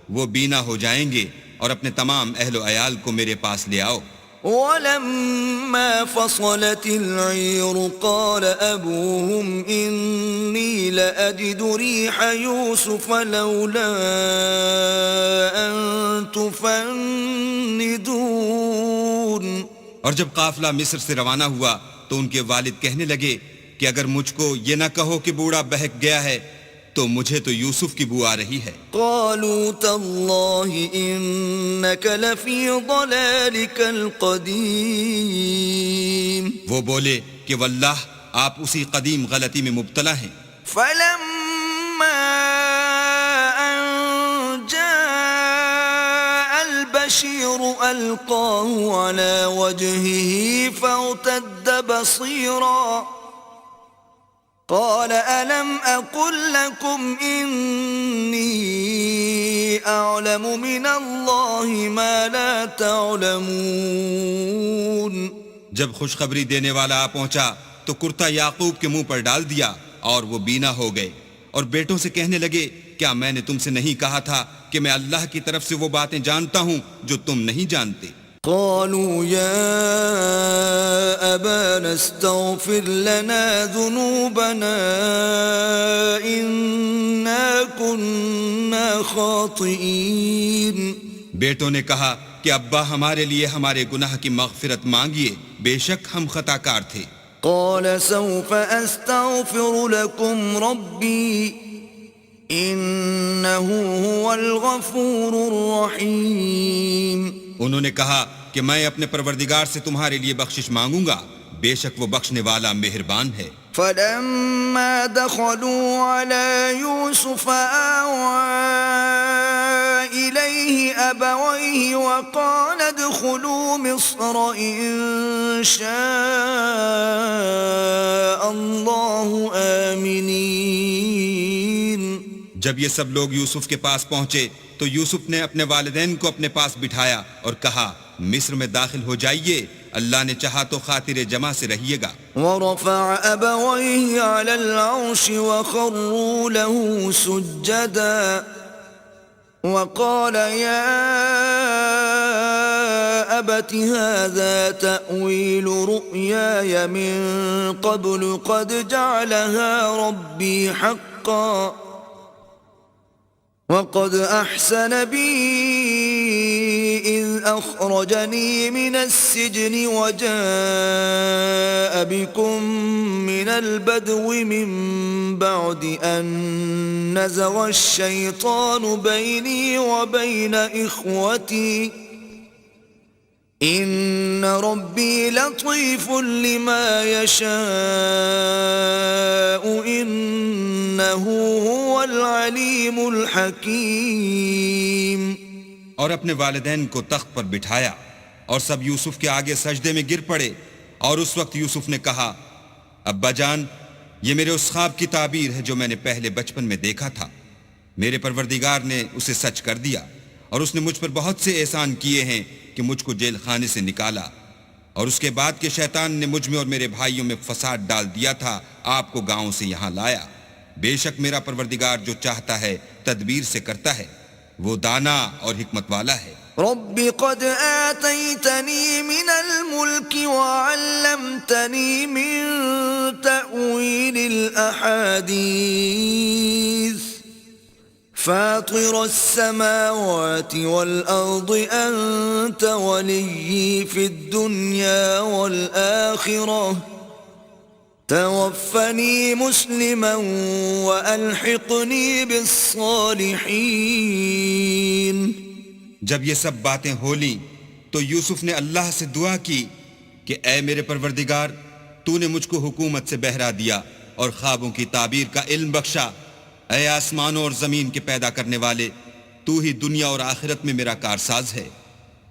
وہ بینا ہو جائیں گے، اور اپنے تمام اہل و عیال کو میرے پاس لے آؤ. ولما فصلت العير قال أبوهم إني لأجد ريح يوسف لولا أن تفندون. اور جب قافلہ مصر سے روانہ ہوا تو ان کے والد کہنے لگے کہ اگر مجھ کو یہ نہ کہو کہ بوڑھا بہک گیا ہے تو مجھے تو یوسف کی بو آ رہی ہے. قالوا تالله إنك لفي ضلالك القديم. وہ بولے کہ واللہ آپ اسی قدیم غلطی میں مبتلا ہیں. فلما أن جاء البشير ألقاه على وجهه فارتد بصيرا قال ألم أقل لكم إني أعلم من الله ما لا تعلمون. جب خوشخبری دینے والا آ پہنچا تو کرتا یعقوب کے منہ پر ڈال دیا اور وہ بینا ہو گئے، اور بیٹوں سے کہنے لگے کیا میں نے تم سے نہیں کہا تھا کہ میں اللہ کی طرف سے وہ باتیں جانتا ہوں جو تم نہیں جانتے. قالوا يا أبانا استغفر لنا ذنوبنا إنا كنا خاطئين. بیٹوں نے کہا کہ ابا ہمارے لیے ہمارے گناہ کی مغفرت مانگیے، بے شک ہم خطا کار تھے. قال سوف أستغفر لكم ربي إنه هو الغفور الرحيم. انہوں نے کہا کہ میں اپنے پروردگار سے تمہارے لیے بخشش مانگوں گا، بے شک وہ بخشنے والا مہربان ہے. فلما دخلوا على يوسف آوى إليه أبويه وقال ادخلوا مصر إن شاء الله آمنين. جب یہ سب لوگ یوسف کے پاس پہنچے تو یوسف نے اپنے والدین کو اپنے پاس بٹھایا اور کہا مصر میں داخل ہو جائیے، اللہ نے چاہا تو خاطر جمع سے رہیے گا. ورفع أبويه على العرش وخروا له سجدا وقال يا أبت هذا تأويل رؤياي من قبل قد جعلها ربي حقا وقد أحسن بي إذ أخرجني من السجن وجاء بكم من البدو من بعد أن نزغ الشيطان بيني وبين إخوتي إن ربي لطيف لما يشاء إنه هو العليم الحكيم. اور اپنے والدین کو تخت پر بٹھایا اور سب یوسف کے آگے سجدے میں گر پڑے، اور اس وقت یوسف نے کہا ابا جان یہ میرے اس خواب کی تعبیر ہے جو میں نے پہلے بچپن میں دیکھا تھا. میرے پروردگار نے اسے سچ کر دیا اور اس نے مجھ پر بہت سے احسان کیے ہیں کہ مجھ کو جیل خانے سے نکالا، اور اس کے بعد کہ شیطان نے مجھ میں اور میرے بھائیوں میں فساد ڈال دیا تھا آپ کو گاؤں سے یہاں لایا. بے شک میرا پروردگار جو چاہتا ہے تدبیر سے کرتا ہے، وہ دانا اور حکمت والا ہے. رب قد آتيتني من الملك وعلمتني من تأويل الأحاديث فاطر السماوات والأرض أنت ولي في الدنيا والآخرة توفني مسلما وألحقني بالصالحين. جب یہ سب باتیں ہو لیں تو یوسف نے اللہ سے دعا کی کہ اے میرے پروردگار، تو نے مجھ کو حکومت سے بہرا دیا اور خوابوں کی تعبیر کا علم بخشا. اے آسمانوں اور زمین کے پیدا کرنے والے، تو ہی دنیا اور آخرت میں میرا کارساز ہے.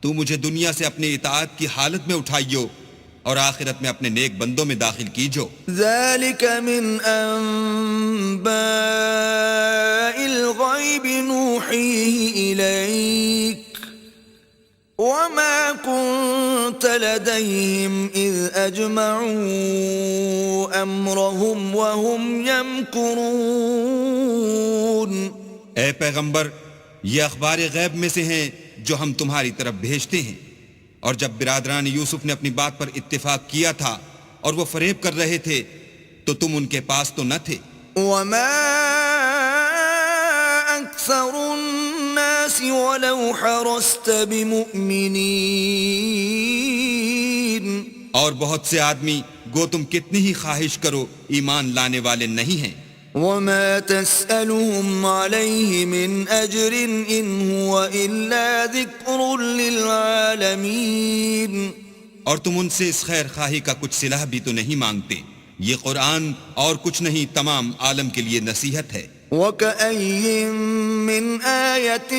تو مجھے دنیا سے اپنی اطاعت کی حالت میں اٹھائیو اور آخرت میں اپنے نیک بندوں میں داخل کیجو. ذلك من أنباء الغيب نوحيه إليك وما كنت لديهم إذ أجمعوا أمرهم وهم يمكرون. اے پیغمبر، یہ اخبار غیب میں سے ہیں جو ہم تمہاری طرف بھیجتے ہیں. اور جب برادران یوسف نے اپنی بات پر اتفاق کیا تھا اور وہ فریب کر رہے تھے تو تم ان کے پاس تو نہ تھے. وما أكثر الناس ولو حرصت بمؤمنين. اور بہت سے آدمی گو تم کتنی ہی خواہش کرو ایمان لانے والے نہیں ہیں. وما تسألهم عليه من أجر إن هو إلا ذكر للعالمين. اور تم ان سے اس خیر خواہی کا کچھ صلہ بھی تو نہیں مانگتے. یہ قرآن اور کچھ نہیں، تمام عالم کے لیے نصیحت ہے. وَكَأَيٍّ مِّنْ آيَةٍ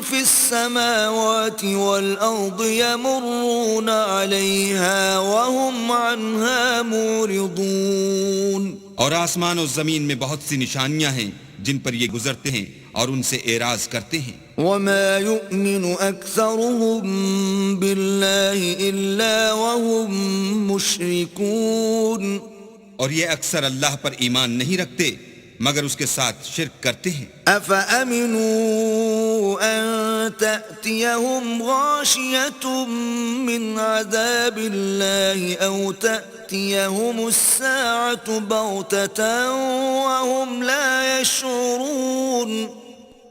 فِي السَّمَاوَاتِ وَالْأَرْضِ يَمُرُّونَ عَلَيْهَا وَهُمْ عَنْهَا مُعْرِضُونَ. اور آسمان و زمین میں بہت سی نشانیاں ہیں جن پر یہ گزرتے ہیں اور ان سے اعراض کرتے ہیں. وَمَا يُؤْمِنُ أَكْثَرُهُم بِاللَّهِ إِلَّا وَهُم مُشْرِكُونَ. اور یہ اکثر اللہ پر ایمان نہیں رکھتے مگر اس کے ساتھ شرک کرتے ہیں. أَفَأَمِنُوا أَن تَأْتِيَهُمْ غَاشِيَةٌ مِّنْ عَذَابِ اللَّهِ أَوْ تَأْتِيَهُمُ السَّاعَةُ بَغْتَةً وَهُمْ لَا يَشْعُرُونَ.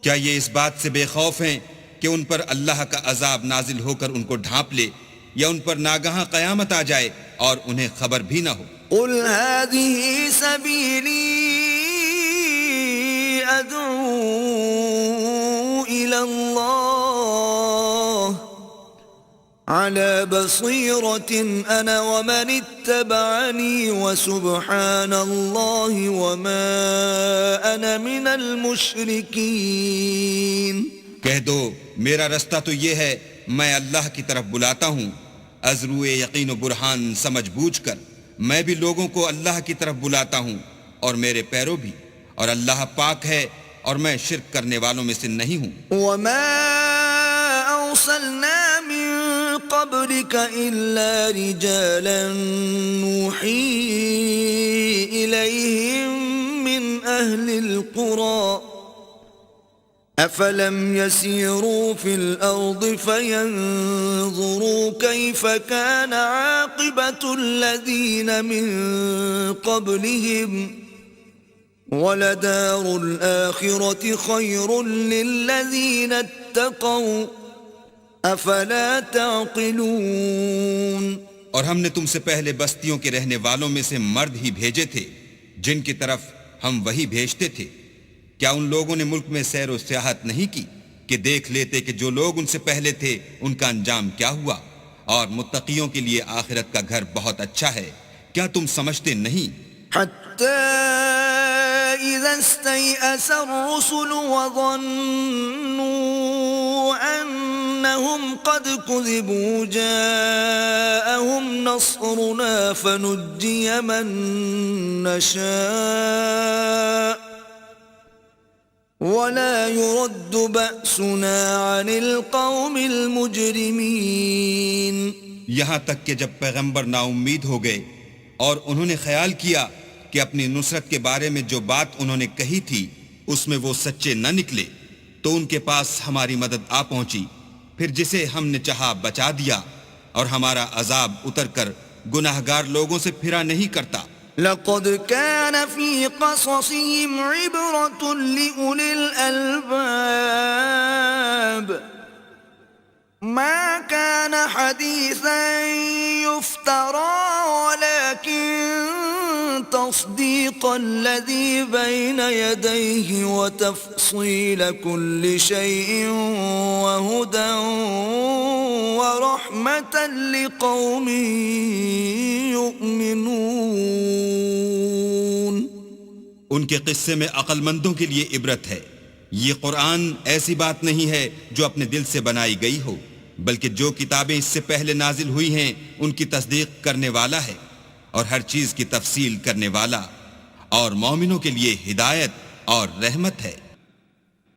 کیا یہ اس بات سے بے خوف ہیں کہ ان پر اللہ کا عذاب نازل ہو کر ان کو ڈھانپ لے یا ان پر ناگہاں قیامت آ جائے اور انہیں خبر بھی نہ ہو؟ قُلْ هَذِهِ سَبِيلِي أَدْعُو إِلَى اللَّهِ عَلَى بَصِيرَةٍ أَنَا وَمَنِ اتَّبَعَنِي وَسُبْحَانَ اللَّهِ وَمَا أَنَا مِنَ الْمُشْرِكِينَ. کہہ دو میرا رستہ تو یہ ہے، میں اللہ کی طرف بلاتا ہوں از روئے یقین و برہان سمجھ بوجھ کر. میں بھی لوگوں کو اللہ کی طرف بلاتا ہوں اور میرے پیرو بھی، اور اللہ پاک ہے اور میں شرک کرنے والوں میں سے نہیں ہوں. وَمَا أَرْسَلْنَا مِن قَبْلِكَ إِلَّا رِجَالًا نُوحِي إِلَيْهِم مِّنْ أَهْلِ الْقُرَى أَفَلَمْ يَسِيرُوا فِي الْأَرْضِ فَيَنظُرُوا كَيْفَ كَانَ عَاقِبَةُ الَّذِينَ مِن قَبْلِهِمْ وَلَدَارُ الْآخِرَةِ خَيْرٌ لِّلَّذِينَ اتَّقَوْا أَفَلَا تَعْقِلُونَ. اور ہم نے تم سے پہلے بستیوں کے رہنے والوں میں سے مرد ہی بھیجے تھے جن کی طرف ہم وہی بھیجتے تھے. کیا ان لوگوں نے ملک میں سیر و سیاحت نہیں کی کہ دیکھ لیتے کہ جو لوگ ان سے پہلے تھے ان کا انجام کیا ہوا؟ اور متقیوں کے لیے آخرت کا گھر بہت اچھا ہے. کیا تم سمجھتے نہیں؟ حتى إذا استيأس الرسل وظنوا أنهم قد كذبوا جاءهم نصرنا فنجي من نشاء ولا يرد بأسنا عن القوم المجرمين. یہاں تک کہ جب پیغمبر نا امید ہو گئے اور انہوں نے خیال کیا کہ اپنی نصرت کے بارے میں جو بات انہوں نے کہی تھی اس میں وہ سچے نہ نکلے تو ان کے پاس ہماری مدد آ پہنچی، پھر جسے ہم نے چاہا بچا دیا، اور ہمارا عذاب اتر کر گناہگار لوگوں سے پھرا نہیں کرتا. لقد كان في قصصهم عبرة لأولي الألباب ما كان حديثا يفترى ولكن تصديق الذي بين يديه وتفصيل كل شيء وهدى ورحمة لقوم يؤمنون. ان کے قصے میں عقل مندوں کے لیے عبرت ہے. یہ قرآن ایسی بات نہیں ہے جو اپنے دل سے بنائی گئی ہو، بلکہ جو کتابیں اس سے پہلے نازل ہوئی ہیں ان کی تصدیق کرنے والا ہے اور ہر چیز کی تفصیل کرنے والا، اور مومنوں کے لیے ہدایت اور رحمت ہے.